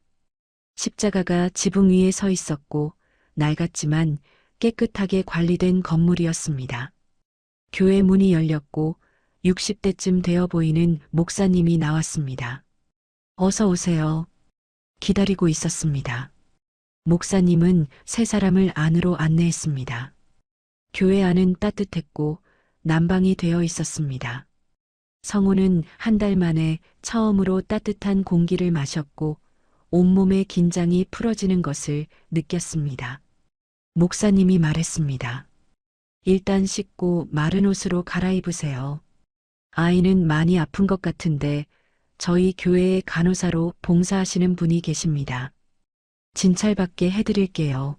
십자가가 지붕 위에 서 있었고 낡았지만 깨끗하게 관리된 건물이었습니다. 교회 문이 열렸고 60대쯤 되어 보이는 목사님이 나왔습니다. 어서 오세요. 기다리고 있었습니다. 목사님은 세 사람을 안으로 안내했습니다. 교회 안은 따뜻했고 난방이 되어 있었습니다. 성우는 1달 만에 처음으로 따뜻한 공기를 마셨고 온몸의 긴장이 풀어지는 것을 느꼈습니다. 목사님이 말했습니다. 일단 씻고 마른 옷으로 갈아입으세요. 아이는 많이 아픈 것 같은데 저희 교회의 간호사로 봉사하시는 분이 계십니다. 진찰받게 해드릴게요.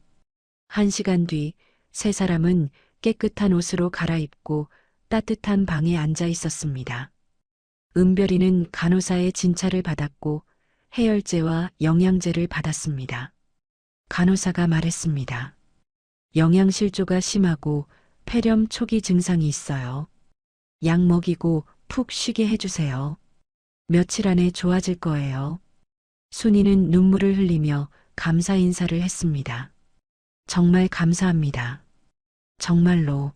1시간 뒤 세 사람은 깨끗한 옷으로 갈아입고 따뜻한 방에 앉아 있었습니다. 은별이는 간호사의 진찰을 받았고 해열제와 영양제를 받았습니다. 간호사가 말했습니다. 영양실조가 심하고 폐렴 초기 증상이 있어요. 약 먹이고 푹 쉬게 해주세요. 며칠 안에 좋아질 거예요. 순이는 눈물을 흘리며 감사 인사를 했습니다. 정말 감사합니다. 정말로.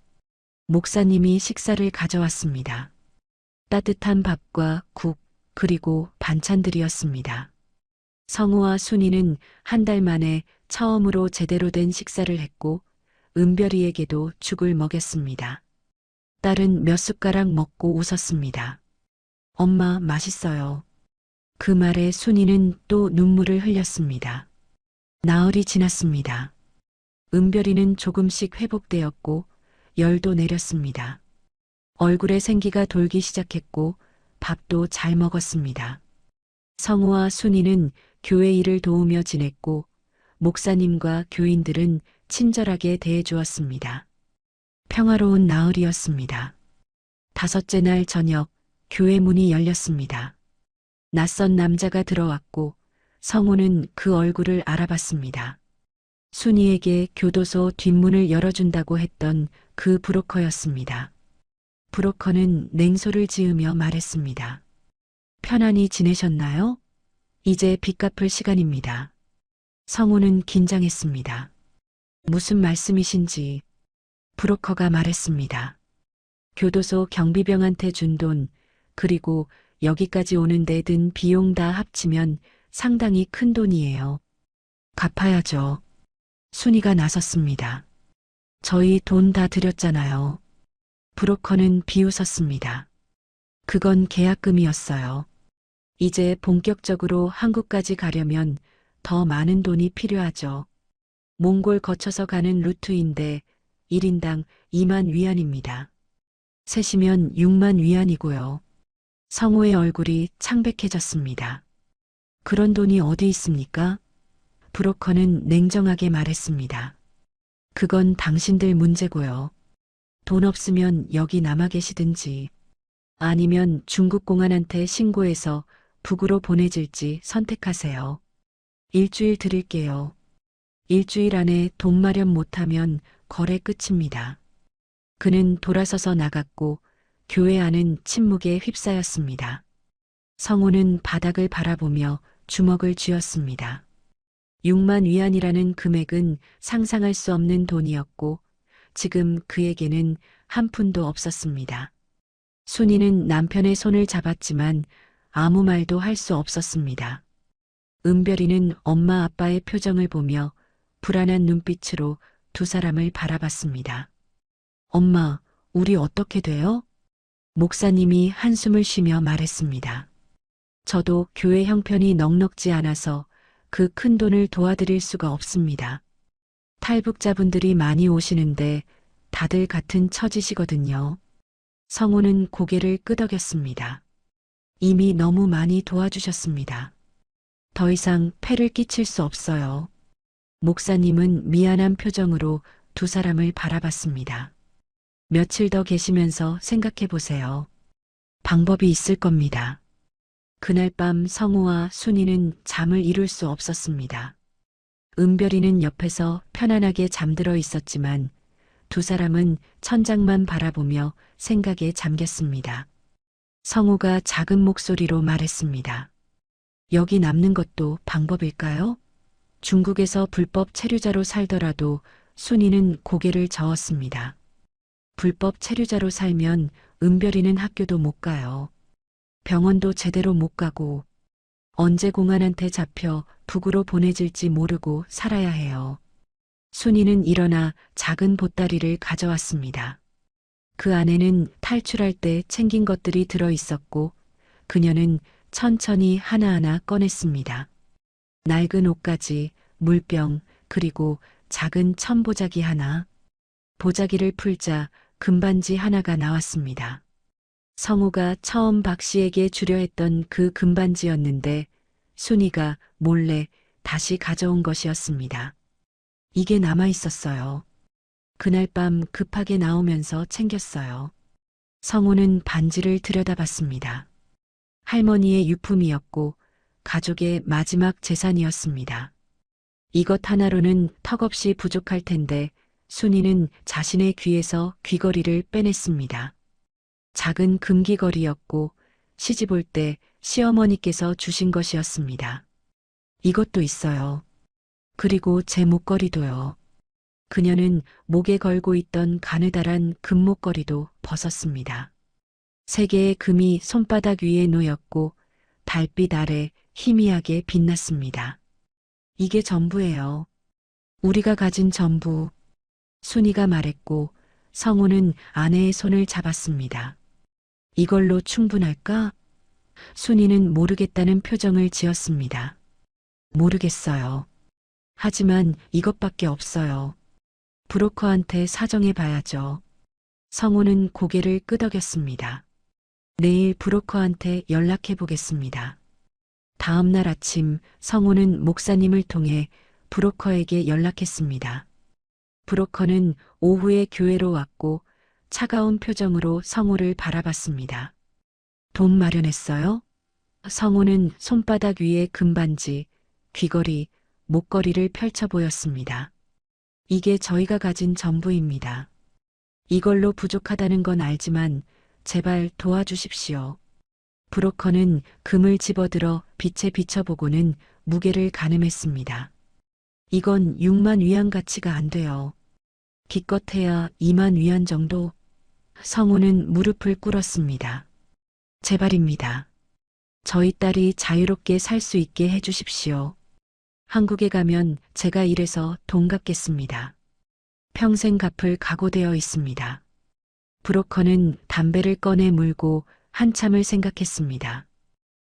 목사님이 식사를 가져왔습니다. 따뜻한 밥과 국, 그리고 반찬들이었습니다. 성우와 순이는 1달 만에 처음으로 제대로 된 식사를 했고 은별이에게도 죽을 먹였습니다. 딸은 몇 숟가락 먹고 웃었습니다. 엄마, 맛있어요. 그 말에 순이는 또 눈물을 흘렸습니다. 나흘이 지났습니다. 은별이는 조금씩 회복되었고 열도 내렸습니다. 얼굴에 생기가 돌기 시작했고 밥도 잘 먹었습니다. 성우와 순이는 교회 일을 도우며 지냈고 목사님과 교인들은 친절하게 대해주었습니다. 평화로운 나흘이었습니다. 5째 날 저녁 교회 문이 열렸습니다. 낯선 남자가 들어왔고 성우는 그 얼굴을 알아봤습니다. 순이에게 교도소 뒷문을 열어준다고 했던 그 브로커였습니다. 브로커는 냉소를 지으며 말했습니다. 편안히 지내셨나요? 이제 빚 갚을 시간입니다. 성우는 긴장했습니다. 무슨 말씀이신지. 브로커가 말했습니다. 교도소 경비병한테 준 돈, 그리고 여기까지 오는데 든 비용 다 합치면 상당히 큰 돈이에요. 갚아야죠. 순이가 나섰습니다. 저희 돈 다 드렸잖아요. 브로커는 비웃었습니다. 그건 계약금이었어요. 이제 본격적으로 한국까지 가려면 더 많은 돈이 필요하죠. 몽골 거쳐서 가는 루트인데 1인당 2만 위안입니다. 셋이면 6만 위안이고요. 성우의 얼굴이 창백해졌습니다. 그런 돈이 어디 있습니까? 브로커는 냉정하게 말했습니다. 그건 당신들 문제고요. 돈 없으면 여기 남아 계시든지 아니면 중국 공안한테 신고해서 북으로 보내질지 선택하세요. 일주일 드릴게요. 일주일 안에 돈 마련 못하면 거래 끝입니다. 그는 돌아서서 나갔고 교회 안은 침묵에 휩싸였습니다. 성우는 바닥을 바라보며 주먹을 쥐었습니다. 6만 위안이라는 금액은 상상할 수 없는 돈이었고 지금 그에게는 한 푼도 없었습니다. 순이는 남편의 손을 잡았지만 아무 말도 할 수 없었습니다. 은별이는 엄마 아빠의 표정을 보며 불안한 눈빛으로 두 사람을 바라봤습니다. 엄마, 우리 어떻게 돼요? 목사님이 한숨을 쉬며 말했습니다. 저도 교회 형편이 넉넉지 않아서 그 큰 돈을 도와드릴 수가 없습니다. 탈북자분들이 많이 오시는데 다들 같은 처지시거든요. 성우는 고개를 끄덕였습니다. 이미 너무 많이 도와주셨습니다. 더 이상 폐를 끼칠 수 없어요. 목사님은 미안한 표정으로 두 사람을 바라봤습니다. 며칠 더 계시면서 생각해 보세요. 방법이 있을 겁니다. 그날 밤 성우와 순이는 잠을 이룰 수 없었습니다. 은별이는 옆에서 편안하게 잠들어 있었지만 두 사람은 천장만 바라보며 생각에 잠겼습니다. 성우가 작은 목소리로 말했습니다. 여기 남는 것도 방법일까요? 중국에서 불법 체류자로 살더라도 순이는 고개를 저었습니다. 불법 체류자로 살면 은별이는 학교도 못 가요. 병원도 제대로 못 가고 언제 공안한테 잡혀 북으로 보내질지 모르고 살아야 해요. 순이는 일어나 작은 보따리를 가져왔습니다. 그 안에는 탈출할 때 챙긴 것들이 들어 있었고 그녀는 천천히 하나하나 꺼냈습니다. 낡은 옷가지, 물병, 그리고 작은 천보자기 하나. 보자기를 풀자 금반지 하나가 나왔습니다. 성우가 처음 박 씨에게 주려 했던 그 금반지였는데 순이가 몰래 다시 가져온 것이었습니다. 이게 남아 있었어요. 그날 밤 급하게 나오면서 챙겼어요. 성우는 반지를 들여다봤습니다. 할머니의 유품이었고 가족의 마지막 재산이었습니다. 이것 하나로는 턱없이 부족할 텐데 순이는 자신의 귀에서 귀걸이를 빼냈습니다. 작은 금귀걸이였고 시집 올 때 시어머니께서 주신 것이었습니다. 이것도 있어요. 그리고 제 목걸이도요. 그녀는 목에 걸고 있던 가느다란 금목걸이도 벗었습니다. 세 개의 금이 손바닥 위에 놓였고 달빛 아래 희미하게 빛났습니다. 이게 전부예요. 우리가 가진 전부. 순이가 말했고 성우는 아내의 손을 잡았습니다. 이걸로 충분할까? 순이는 모르겠다는 표정을 지었습니다. 모르겠어요. 하지만 이것밖에 없어요. 브로커한테 사정해 봐야죠. 성우는 고개를 끄덕였습니다. 내일 브로커한테 연락해 보겠습니다. 다음 날 아침 성우는 목사님을 통해 브로커에게 연락했습니다. 브로커는 오후에 교회로 왔고 차가운 표정으로 성우를 바라봤습니다. 돈 마련했어요? 성우는 손바닥 위에 금반지, 귀걸이, 목걸이를 펼쳐 보였습니다. 이게 저희가 가진 전부입니다. 이걸로 부족하다는 건 알지만 제발 도와주십시오. 브로커는 금을 집어들어 빛에 비춰보고는 무게를 가늠했습니다. 이건 6만 위안 가치가 안 돼요. 기껏해야 2만 위안 정도. 성우는 무릎을 꿇었습니다. 제발입니다. 저희 딸이 자유롭게 살 수 있게 해주십시오. 한국에 가면 제가 일해서 돈 갚겠습니다. 평생 갚을 각오되어 있습니다. 브로커는 담배를 꺼내 물고 한참을 생각했습니다.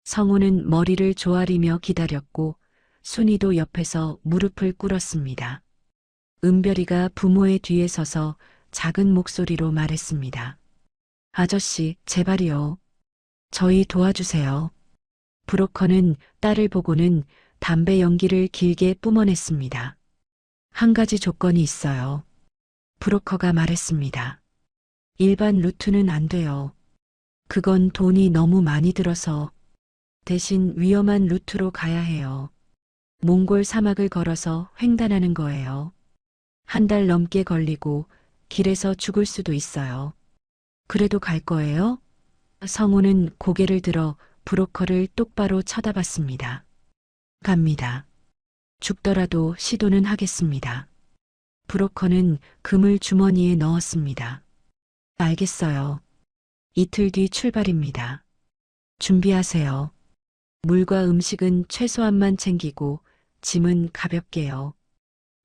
성우는 머리를 조아리며 기다렸고 순이도 옆에서 무릎을 꿇었습니다. 은별이가 부모의 뒤에 서서 작은 목소리로 말했습니다. 아저씨, 제발이요. 저희 도와주세요. 브로커는 딸을 보고는 담배 연기를 길게 뿜어냈습니다. 한 가지 조건이 있어요. 브로커가 말했습니다. 일반 루트는 안 돼요. 그건 돈이 너무 많이 들어서 대신 위험한 루트로 가야 해요. 몽골 사막을 걸어서 횡단하는 거예요. 한 달 넘게 걸리고 길에서 죽을 수도 있어요. 그래도 갈 거예요? 성우는 고개를 들어 브로커를 똑바로 쳐다봤습니다. 갑니다. 죽더라도 시도는 하겠습니다. 브로커는 금을 주머니에 넣었습니다. 알겠어요. 이틀 뒤 출발입니다. 준비하세요. 물과 음식은 최소한만 챙기고 짐은 가볍게요.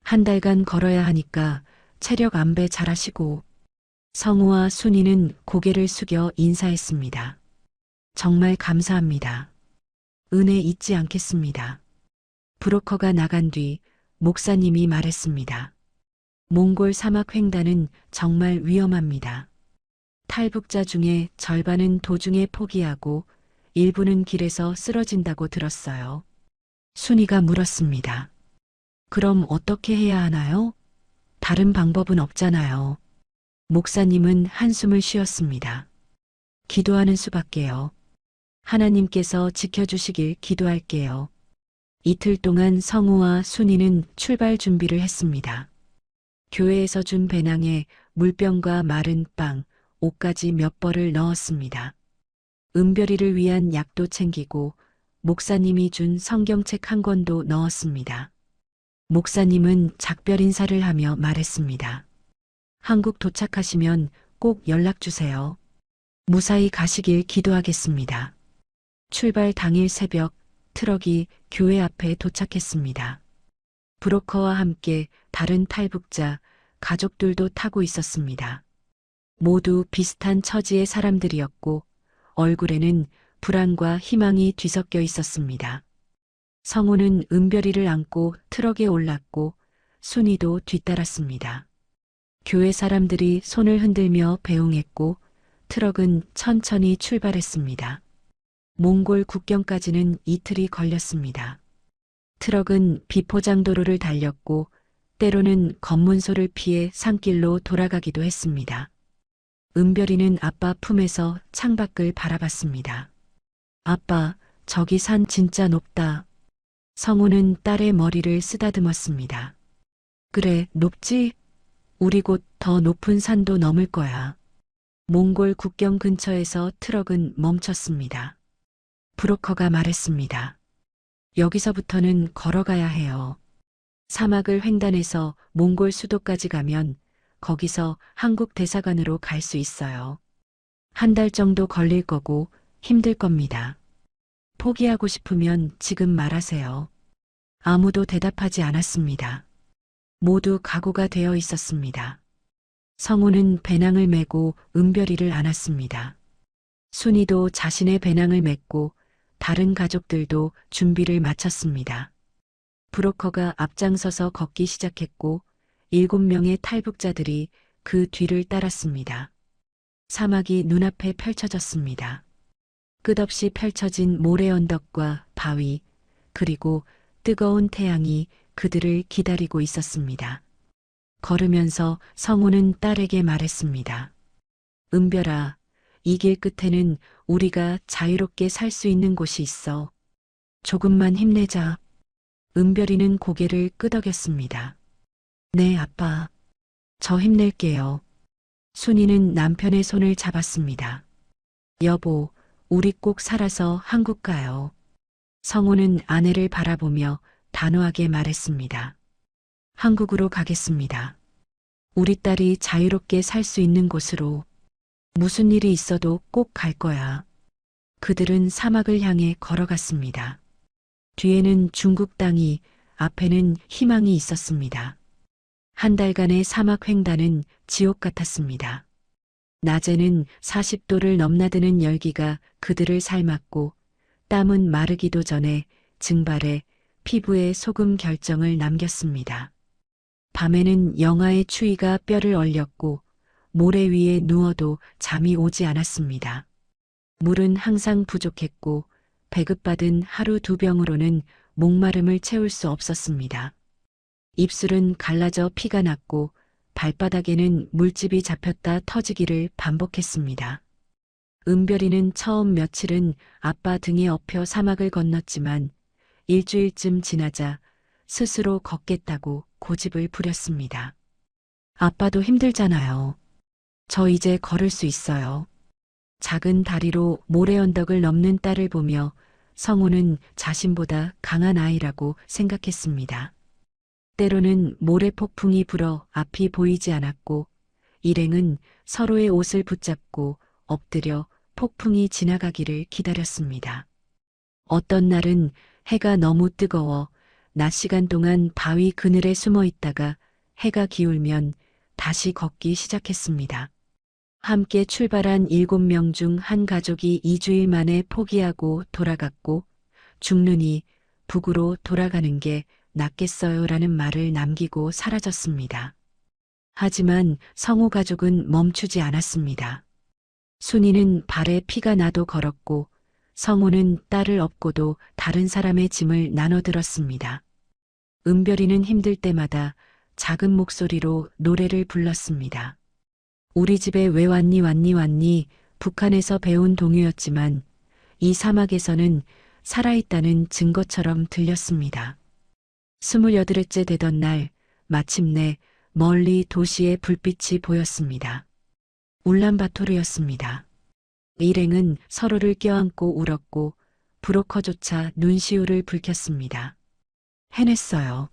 한 달간 걸어야 하니까 체력 안배 잘하시고. 성우와 순이는 고개를 숙여 인사했습니다. 정말 감사합니다. 은혜 잊지 않겠습니다. 브로커가 나간 뒤 목사님이 말했습니다. 몽골 사막 횡단은 정말 위험합니다. 탈북자 중에 절반은 도중에 포기하고 일부는 길에서 쓰러진다고 들었어요. 순이가 물었습니다. 그럼 어떻게 해야 하나요? 다른 방법은 없잖아요. 목사님은 한숨을 쉬었습니다. 기도하는 수밖에요. 하나님께서 지켜주시길 기도할게요. 이틀 동안 성우와 순이는 출발 준비를 했습니다. 교회에서 준 배낭에 물병과 마른 빵, 옷까지 몇 벌을 넣었습니다. 은별이를 위한 약도 챙기고 목사님이 준 성경책 한 권도 넣었습니다. 목사님은 작별 인사를 하며 말했습니다. 한국 도착하시면 꼭 연락 주세요. 무사히 가시길 기도하겠습니다. 출발 당일 새벽 트럭이 교회 앞에 도착했습니다. 브로커와 함께 다른 탈북자, 가족들도 타고 있었습니다. 모두 비슷한 처지의 사람들이었고 얼굴에는 불안과 희망이 뒤섞여 있었습니다. 성우는 은별이를 안고 트럭에 올랐고 순이도 뒤따랐습니다. 교회 사람들이 손을 흔들며 배웅했고 트럭은 천천히 출발했습니다. 몽골 국경까지는 이틀이 걸렸습니다. 트럭은 비포장도로를 달렸고 때로는 검문소를 피해 산길로 돌아가기도 했습니다. 은별이는 아빠 품에서 창밖을 바라봤습니다. 아빠, 저기 산 진짜 높다. 성우는 딸의 머리를 쓰다듬었습니다. 그래, 높지? 우리 곧 더 높은 산도 넘을 거야. 몽골 국경 근처에서 트럭은 멈췄습니다. 브로커가 말했습니다. 여기서부터는 걸어가야 해요. 사막을 횡단해서 몽골 수도까지 가면 거기서 한국 대사관으로 갈 수 있어요. 한 달 정도 걸릴 거고 힘들 겁니다. 포기하고 싶으면 지금 말하세요. 아무도 대답하지 않았습니다. 모두 각오가 되어 있었습니다. 성우는 배낭을 메고 은별이를 안았습니다. 순이도 자신의 배낭을 맸고 다른 가족들도 준비를 마쳤습니다. 브로커가 앞장서서 걷기 시작했고 7명의 탈북자들이 그 뒤를 따랐습니다. 사막이 눈앞에 펼쳐졌습니다. 끝없이 펼쳐진 모래 언덕과 바위, 그리고 뜨거운 태양이 그들을 기다리고 있었습니다. 걸으면서 성우는 딸에게 말했습니다. 은별아, 이 길 끝에는 우리가 자유롭게 살 수 있는 곳이 있어. 조금만 힘내자. 은별이는 고개를 끄덕였습니다. 네, 아빠. 저 힘낼게요. 순이는 남편의 손을 잡았습니다. 여보, 우리 꼭 살아서 한국 가요. 성우는 아내를 바라보며 단호하게 말했습니다. 한국으로 가겠습니다. 우리 딸이 자유롭게 살 수 있는 곳으로. 무슨 일이 있어도 꼭 갈 거야. 그들은 사막을 향해 걸어갔습니다. 뒤에는 중국 땅이, 앞에는 희망이 있었습니다. 한 달간의 사막 횡단은 지옥 같았습니다. 낮에는 40도를 넘나드는 열기가 그들을 삶았고 땀은 마르기도 전에 증발해 피부에 소금 결정을 남겼습니다. 밤에는 영하의 추위가 뼈를 얼렸고 모래 위에 누워도 잠이 오지 않았습니다. 물은 항상 부족했고 배급받은 하루 2병으로는 목마름을 채울 수 없었습니다. 입술은 갈라져 피가 났고 발바닥에는 물집이 잡혔다 터지기를 반복했습니다. 은별이는 처음 며칠은 아빠 등에 업혀 사막을 건넜지만 일주일쯤 지나자 스스로 걷겠다고 고집을 부렸습니다. 아빠도 힘들잖아요. 저 이제 걸을 수 있어요. 작은 다리로 모래 언덕을 넘는 딸을 보며 성우는 자신보다 강한 아이라고 생각했습니다. 때로는 모래 폭풍이 불어 앞이 보이지 않았고 일행은 서로의 옷을 붙잡고 엎드려 폭풍이 지나가기를 기다렸습니다. 어떤 날은 해가 너무 뜨거워 낮 시간 동안 바위 그늘에 숨어 있다가 해가 기울면 다시 걷기 시작했습니다. 함께 출발한 7명 중 한 가족이 2주일 만에 포기하고 돌아갔고 죽느니 북으로 돌아가는 게 낫겠어요라는 말을 남기고 사라졌습니다. 하지만 성우 가족은 멈추지 않았습니다. 순이는 발에 피가 나도 걸었고 성우는 딸을 업고도 다른 사람의 짐을 나눠 들었습니다. 은별이는 힘들 때마다 작은 목소리로 노래를 불렀습니다. 우리 집에 왜 왔니 왔니 왔니 북한에서 배운 동요였지만 이 사막에서는 살아있다는 증거처럼 들렸습니다. 28회째 되던 날 마침내 멀리 도시의 불빛이 보였습니다. 울란바토르였습니다. 일행은 서로를 껴안고 울었고 브로커조차 눈시울을 붉혔습니다. 해냈어요.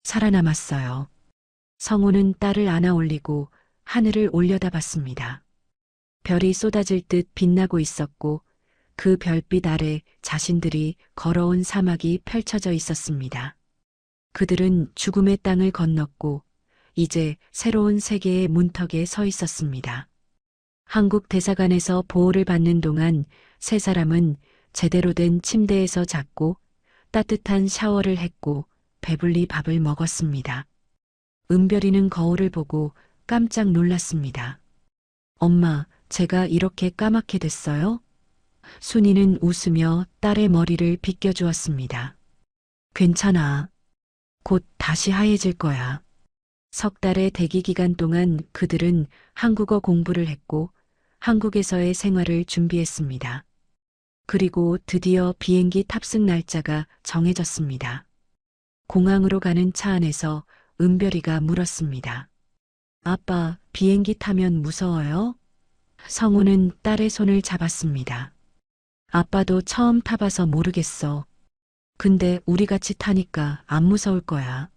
살아남았어요. 성우는 딸을 안아 올리고 하늘을 올려다봤습니다. 별이 쏟아질 듯 빛나고 있었고 그 별빛 아래 자신들이 걸어온 사막이 펼쳐져 있었습니다. 그들은 죽음의 땅을 건넜고 이제 새로운 세계의 문턱에 서 있었습니다. 한국 대사관에서 보호를 받는 동안 세 사람은 제대로 된 침대에서 잤고 따뜻한 샤워를 했고 배불리 밥을 먹었습니다. 은별이는 거울을 보고 깜짝 놀랐습니다. 엄마, 제가 이렇게 까맣게 됐어요? 순이는 웃으며 딸의 머리를 빗겨주었습니다. 괜찮아. 곧 다시 하얘질 거야. 석 달의 대기 기간 동안 그들은 한국어 공부를 했고 한국에서의 생활을 준비했습니다. 그리고 드디어 비행기 탑승 날짜가 정해졌습니다. 공항으로 가는 차 안에서 은별이가 물었습니다. 아빠, 비행기 타면 무서워요? 성우는 딸의 손을 잡았습니다. 아빠도 처음 타봐서 모르겠어. 근데 우리 같이 타니까 안 무서울 거야.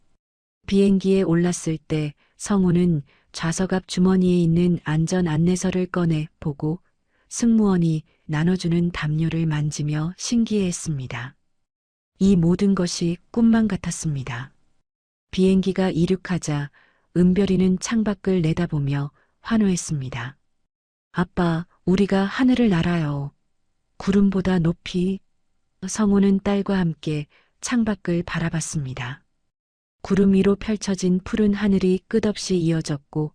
비행기에 올랐을 때 성우는 좌석 앞 주머니에 있는 안전 안내서를 꺼내 보고 승무원이 나눠주는 담요를 만지며 신기해했습니다. 이 모든 것이 꿈만 같았습니다. 비행기가 이륙하자 은별이는 창밖을 내다보며 환호했습니다. 아빠, 우리가 하늘을 날아요. 구름보다 높이. 성우는 딸과 함께 창밖을 바라봤습니다. 구름 위로 펼쳐진 푸른 하늘이 끝없이 이어졌고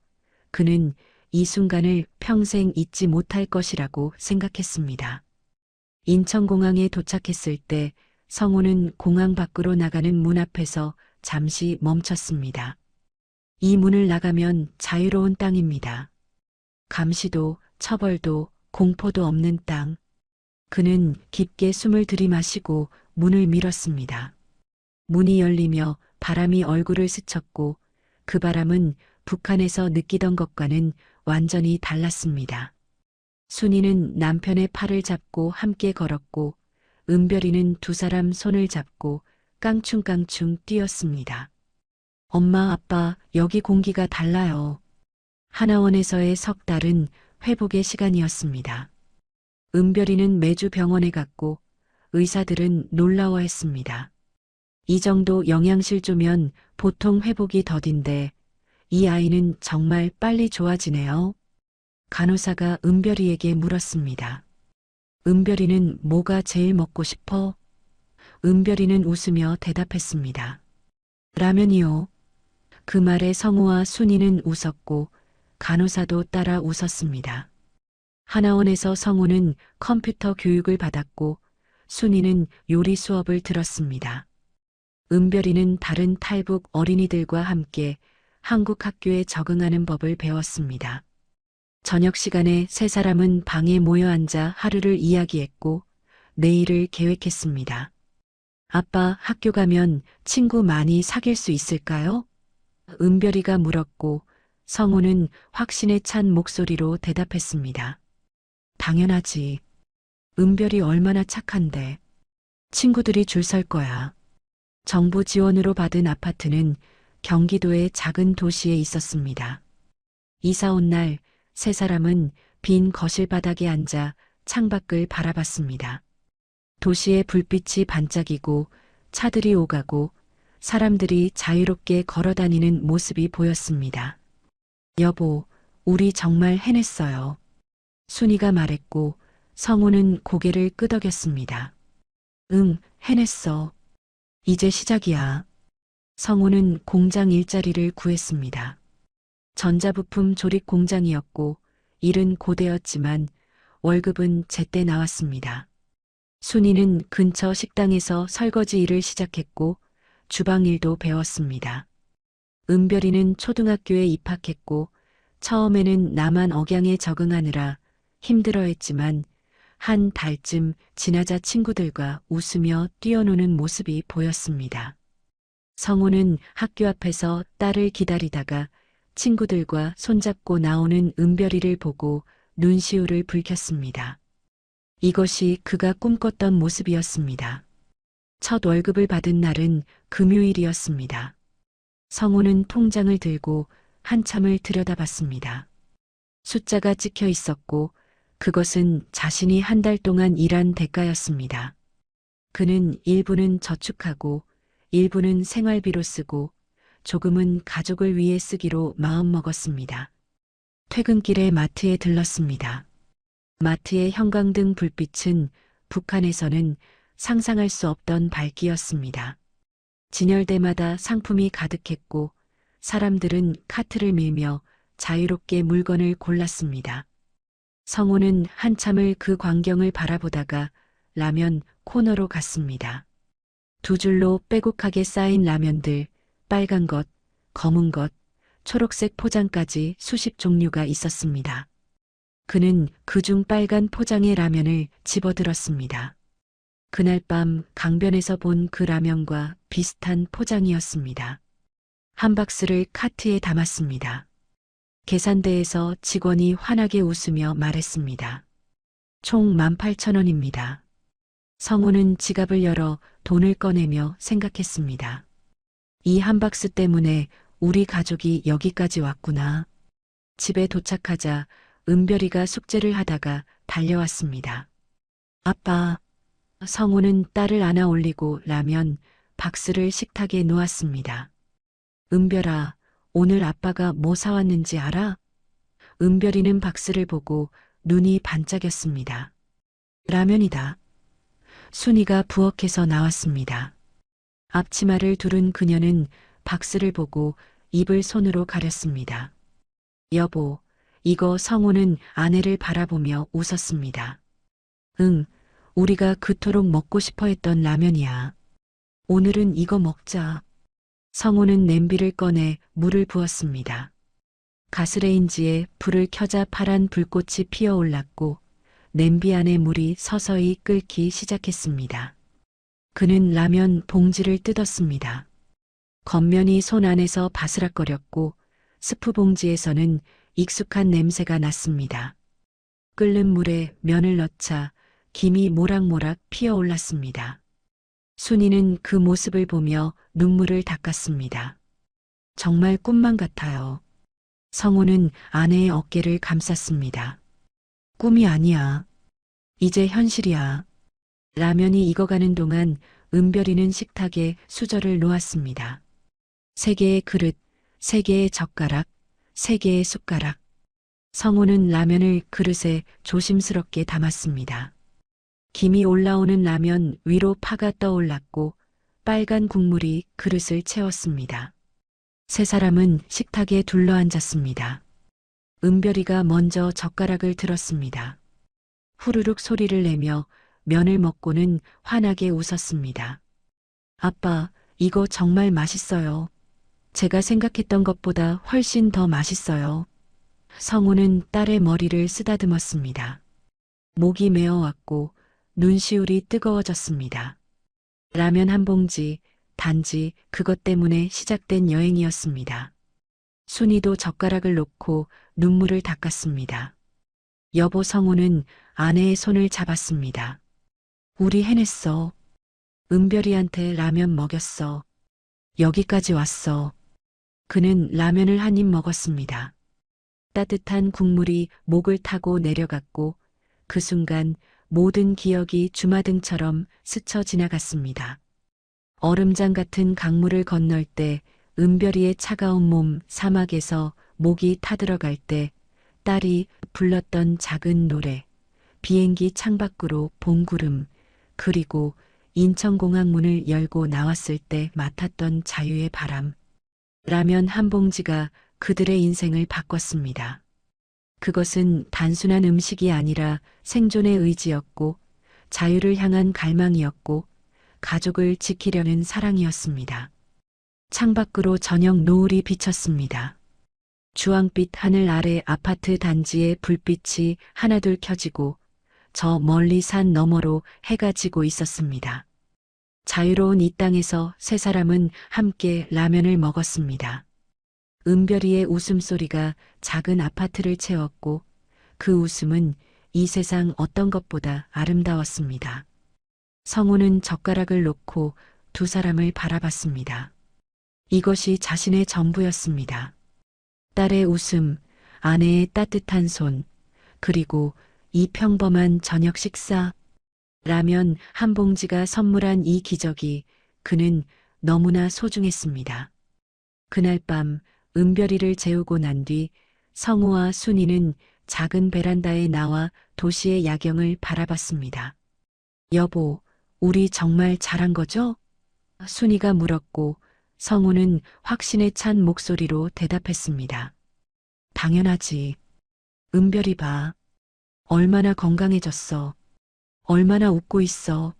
그는 이 순간을 평생 잊지 못할 것이라고 생각했습니다. 인천공항에 도착했을 때 성우는 공항 밖으로 나가는 문 앞에서 잠시 멈췄습니다. 이 문을 나가면 자유로운 땅입니다. 감시도 처벌도 공포도 없는 땅. 그는 깊게 숨을 들이마시고 문을 밀었습니다. 문이 열리며 바람이 얼굴을 스쳤고 그 바람은 북한에서 느끼던 것과는 완전히 달랐습니다. 순이는 남편의 팔을 잡고 함께 걸었고 은별이는 두 사람 손을 잡고 깡충깡충 뛰었습니다. 엄마, 아빠, 여기 공기가 달라요. 하나원에서의 석 달은 회복의 시간이었습니다. 은별이는 매주 병원에 갔고 의사들은 놀라워했습니다. 이 정도 영양실조면 보통 회복이 더딘데 이 아이는 정말 빨리 좋아지네요. 간호사가 은별이에게 물었습니다. 은별이는 뭐가 제일 먹고 싶어? 은별이는 웃으며 대답했습니다. 라면이요. 그 말에 성우와 순이는 웃었고 간호사도 따라 웃었습니다. 하나원에서 성우는 컴퓨터 교육을 받았고 순이는 요리 수업을 들었습니다. 은별이는 다른 탈북 어린이들과 함께 한국 학교에 적응하는 법을 배웠습니다. 저녁 시간에 세 사람은 방에 모여 앉아 하루를 이야기했고 내일을 계획했습니다. 아빠, 학교 가면 친구 많이 사귈 수 있을까요? 은별이가 물었고 성우는 확신에 찬 목소리로 대답했습니다. 당연하지. 은별이 얼마나 착한데. 친구들이 줄 설 거야. 정부 지원으로 받은 아파트는 경기도의 작은 도시에 있었습니다. 이사 온 날 세 사람은 빈 거실 바닥에 앉아 창밖을 바라봤습니다. 도시의 불빛이 반짝이고 차들이 오가고 사람들이 자유롭게 걸어다니는 모습이 보였습니다. 여보, 우리 정말 해냈어요. 순이가 말했고 성우는 고개를 끄덕였습니다. 응, 해냈어. 이제 시작이야. 성우는 공장 일자리를 구했습니다. 전자부품 조립 공장이었고 일은 고되었지만 월급은 제때 나왔습니다. 순이는 근처 식당에서 설거지 일을 시작했고 주방 일도 배웠습니다. 은별이는 초등학교에 입학했고 처음에는 남한 억양에 적응하느라 힘들어했지만 한 달쯤 지나자 친구들과 웃으며 뛰어노는 모습이 보였습니다. 성우는 학교 앞에서 딸을 기다리다가 친구들과 손잡고 나오는 은별이를 보고 눈시울을 붉혔습니다. 이것이 그가 꿈꿨던 모습이었습니다. 첫 월급을 받은 날은 금요일이었습니다. 성우는 통장을 들고 한참을 들여다봤습니다. 숫자가 찍혀 있었고 그것은 자신이 한 달 동안 일한 대가였습니다. 그는 일부는 저축하고 일부는 생활비로 쓰고 조금은 가족을 위해 쓰기로 마음먹었습니다. 퇴근길에 마트에 들렀습니다. 마트의 형광등 불빛은 북한에서는 상상할 수 없던 밝기였습니다. 진열대마다 상품이 가득했고 사람들은 카트를 밀며 자유롭게 물건을 골랐습니다. 성우는 한참을 그 광경을 바라보다가 라면 코너로 갔습니다. 두 줄로 빼곡하게 쌓인 라면들, 빨간 것, 검은 것, 초록색 포장까지 수십 종류가 있었습니다. 그는 그중 빨간 포장의 라면을 집어들었습니다. 그날 밤 강변에서 본 그 라면과 비슷한 포장이었습니다. 한 박스를 카트에 담았습니다. 계산대에서 직원이 환하게 웃으며 말했습니다. 총 18,000원입니다. 성우는 지갑을 열어 돈을 꺼내며 생각했습니다. 이 한 박스 때문에 우리 가족이 여기까지 왔구나. 집에 도착하자 은별이가 숙제를 하다가 달려왔습니다. 아빠, 성우는 딸을 안아 올리고 라면 박스를 식탁에 놓았습니다. 은별아, 오늘 아빠가 뭐 사왔는지 알아? 은별이는 박스를 보고 눈이 반짝였습니다. 라면이다. 순이가 부엌에서 나왔습니다. 앞치마를 두른 그녀는 박스를 보고 입을 손으로 가렸습니다. 여보, 이거 성우는 아내를 바라보며 웃었습니다. 응, 우리가 그토록 먹고 싶어 했던 라면이야. 오늘은 이거 먹자. 성우는 냄비를 꺼내 물을 부었습니다. 가스레인지에 불을 켜자 파란 불꽃이 피어올랐고 냄비 안에 물이 서서히 끓기 시작했습니다. 그는 라면 봉지를 뜯었습니다. 겉면이 손 안에서 바스락거렸고 스프 봉지에서는 익숙한 냄새가 났습니다. 끓는 물에 면을 넣자 김이 모락모락 피어올랐습니다. 순이는 그 모습을 보며 눈물을 닦았습니다. 정말 꿈만 같아요. 성우는 아내의 어깨를 감쌌습니다. 꿈이 아니야. 이제 현실이야. 라면이 익어가는 동안 은별이는 식탁에 수저를 놓았습니다. 3개의 그릇, 3개의 젓가락, 3개의 숟가락. 성우는 라면을 그릇에 조심스럽게 담았습니다. 김이 올라오는 라면 위로 파가 떠올랐고 빨간 국물이 그릇을 채웠습니다. 세 사람은 식탁에 둘러앉았습니다. 은별이가 먼저 젓가락을 들었습니다. 후루룩 소리를 내며 면을 먹고는 환하게 웃었습니다. 아빠, 이거 정말 맛있어요. 제가 생각했던 것보다 훨씬 더 맛있어요. 성우는 딸의 머리를 쓰다듬었습니다. 목이 메어왔고 눈시울이 뜨거워졌습니다. 라면 한 봉지, 단지 그것 때문에 시작된 여행이었습니다. 순이도 젓가락을 놓고 눈물을 닦았습니다. 여보, 성우는 아내의 손을 잡았습니다. 우리 해냈어. 은별이한테 라면 먹였어. 여기까지 왔어. 그는 라면을 한 입 먹었습니다. 따뜻한 국물이 목을 타고 내려갔고 그 순간 모든 기억이 주마등처럼 스쳐 지나갔습니다. 얼음장 같은 강물을 건널 때, 은별이의 차가운 몸 사막에서 목이 타들어갈 때, 딸이 불렀던 작은 노래, 비행기 창밖으로 봉구름, 그리고 인천공항 문을 열고 나왔을 때 맡았던 자유의 바람. 라면 한 봉지가 그들의 인생을 바꿨습니다. 그것은 단순한 음식이 아니라 생존의 의지였고, 자유를 향한 갈망이었고, 가족을 지키려는 사랑이었습니다. 창밖으로 저녁 노을이 비쳤습니다. 주황빛 하늘 아래 아파트 단지의 불빛이 하나둘 켜지고 저 멀리 산 너머로 해가 지고 있었습니다. 자유로운 이 땅에서 세 사람은 함께 라면을 먹었습니다. 은별이의 웃음소리가 작은 아파트를 채웠고 그 웃음은 이 세상 어떤 것보다 아름다웠습니다. 성우는 젓가락을 놓고 두 사람을 바라봤습니다. 이것이 자신의 전부였습니다. 딸의 웃음, 아내의 따뜻한 손, 그리고 이 평범한 저녁 식사. 라면 한 봉지가 선물한 이 기적이 그는 너무나 소중했습니다. 그날 밤 은별이를 재우고 난 뒤 성우와 순이는 작은 베란다에 나와 도시의 야경을 바라봤습니다. 여보, 우리 정말 잘한 거죠? 순이가 물었고 성우는 확신에 찬 목소리로 대답했습니다. 당연하지. 은별이 봐. 얼마나 건강해졌어. 얼마나 웃고 있어.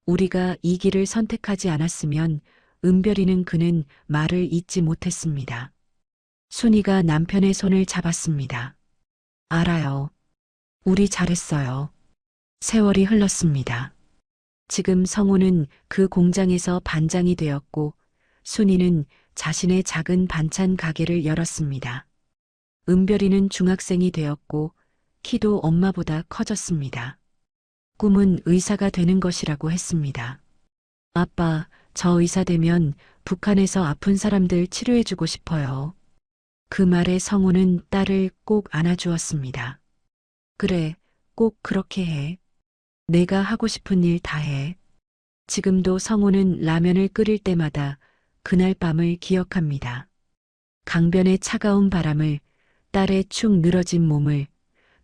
우리가 이 길을 선택하지 않았으면 은별이는 그는 말을 잇지 못했습니다. 순이가 남편의 손을 잡았습니다. 알아요. 우리 잘했어요. 세월이 흘렀습니다. 지금 성우는 그 공장에서 반장이 되었고 순이는 자신의 작은 반찬 가게를 열었습니다. 은별이는 중학생이 되었고 키도 엄마보다 커졌습니다. 꿈은 의사가 되는 것이라고 했습니다. 아빠, 저 의사 되면 북한에서 아픈 사람들 치료해주고 싶어요. 그 말에 성우는 딸을 꼭 안아주었습니다. 그래, 꼭 그렇게 해. 내가 하고 싶은 일 다 해. 지금도 성우는 라면을 끓일 때마다 그날 밤을 기억합니다. 강변의 차가운 바람을, 딸의 축 늘어진 몸을,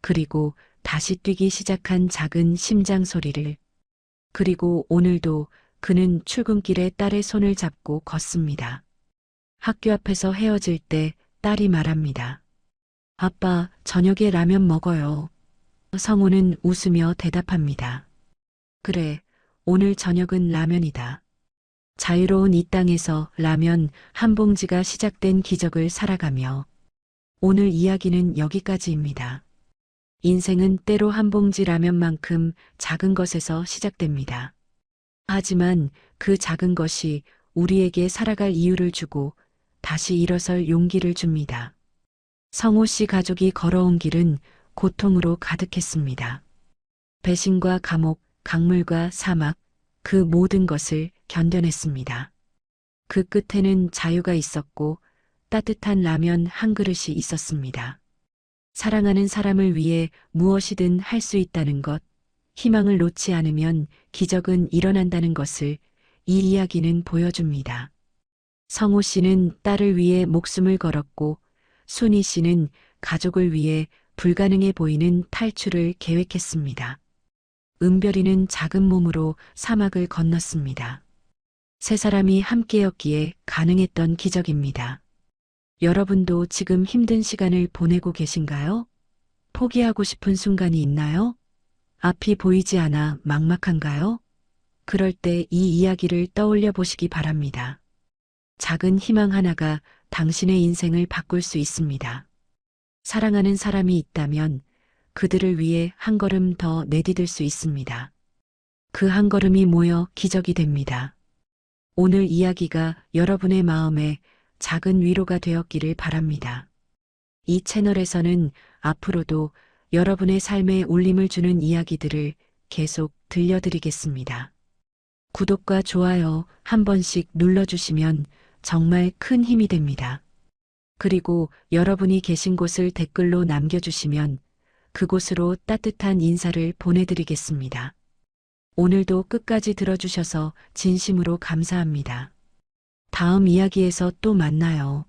그리고 다시 뛰기 시작한 작은 심장 소리를. 그리고 오늘도 그는 출근길에 딸의 손을 잡고 걷습니다. 학교 앞에서 헤어질 때 딸이 말합니다. 아빠, 저녁에 라면 먹어요. 성우는 웃으며 대답합니다. 그래, 오늘 저녁은 라면이다. 자유로운 이 땅에서 라면 한 봉지가 시작된 기적을 살아가며 오늘 이야기는 여기까지입니다. 인생은 때로 한 봉지 라면만큼 작은 것에서 시작됩니다. 하지만 그 작은 것이 우리에게 살아갈 이유를 주고 다시 일어설 용기를 줍니다. 성호 씨 가족이 걸어온 길은 고통으로 가득했습니다. 배신과 감옥, 강물과 사막, 그 모든 것을 견뎌냈습니다. 그 끝에는 자유가 있었고 따뜻한 라면 한 그릇이 있었습니다. 사랑하는 사람을 위해 무엇이든 할 수 있다는 것, 희망을 놓지 않으면 기적은 일어난다는 것을 이 이야기는 보여줍니다. 성호 씨는 딸을 위해 목숨을 걸었고 순희 씨는 가족을 위해 불가능해 보이는 탈출을 계획했습니다. 은별이는 작은 몸으로 사막을 건넜습니다. 세 사람이 함께였기에 가능했던 기적입니다. 여러분도 지금 힘든 시간을 보내고 계신가요? 포기하고 싶은 순간이 있나요? 앞이 보이지 않아 막막한가요? 그럴 때 이 이야기를 떠올려 보시기 바랍니다. 작은 희망 하나가 당신의 인생을 바꿀 수 있습니다. 사랑하는 사람이 있다면 그들을 위해 한 걸음 더 내디딜 수 있습니다. 그 한 걸음이 모여 기적이 됩니다. 오늘 이야기가 여러분의 마음에 작은 위로가 되었기를 바랍니다. 이 채널에서는 앞으로도 여러분의 삶에 울림을 주는 이야기들을 계속 들려드리겠습니다. 구독과 좋아요 한 번씩 눌러주시면 정말 큰 힘이 됩니다. 그리고 여러분이 계신 곳을 댓글로 남겨주시면 그곳으로 따뜻한 인사를 보내드리겠습니다. 오늘도 끝까지 들어주셔서 진심으로 감사합니다. 다음 이야기에서 또 만나요.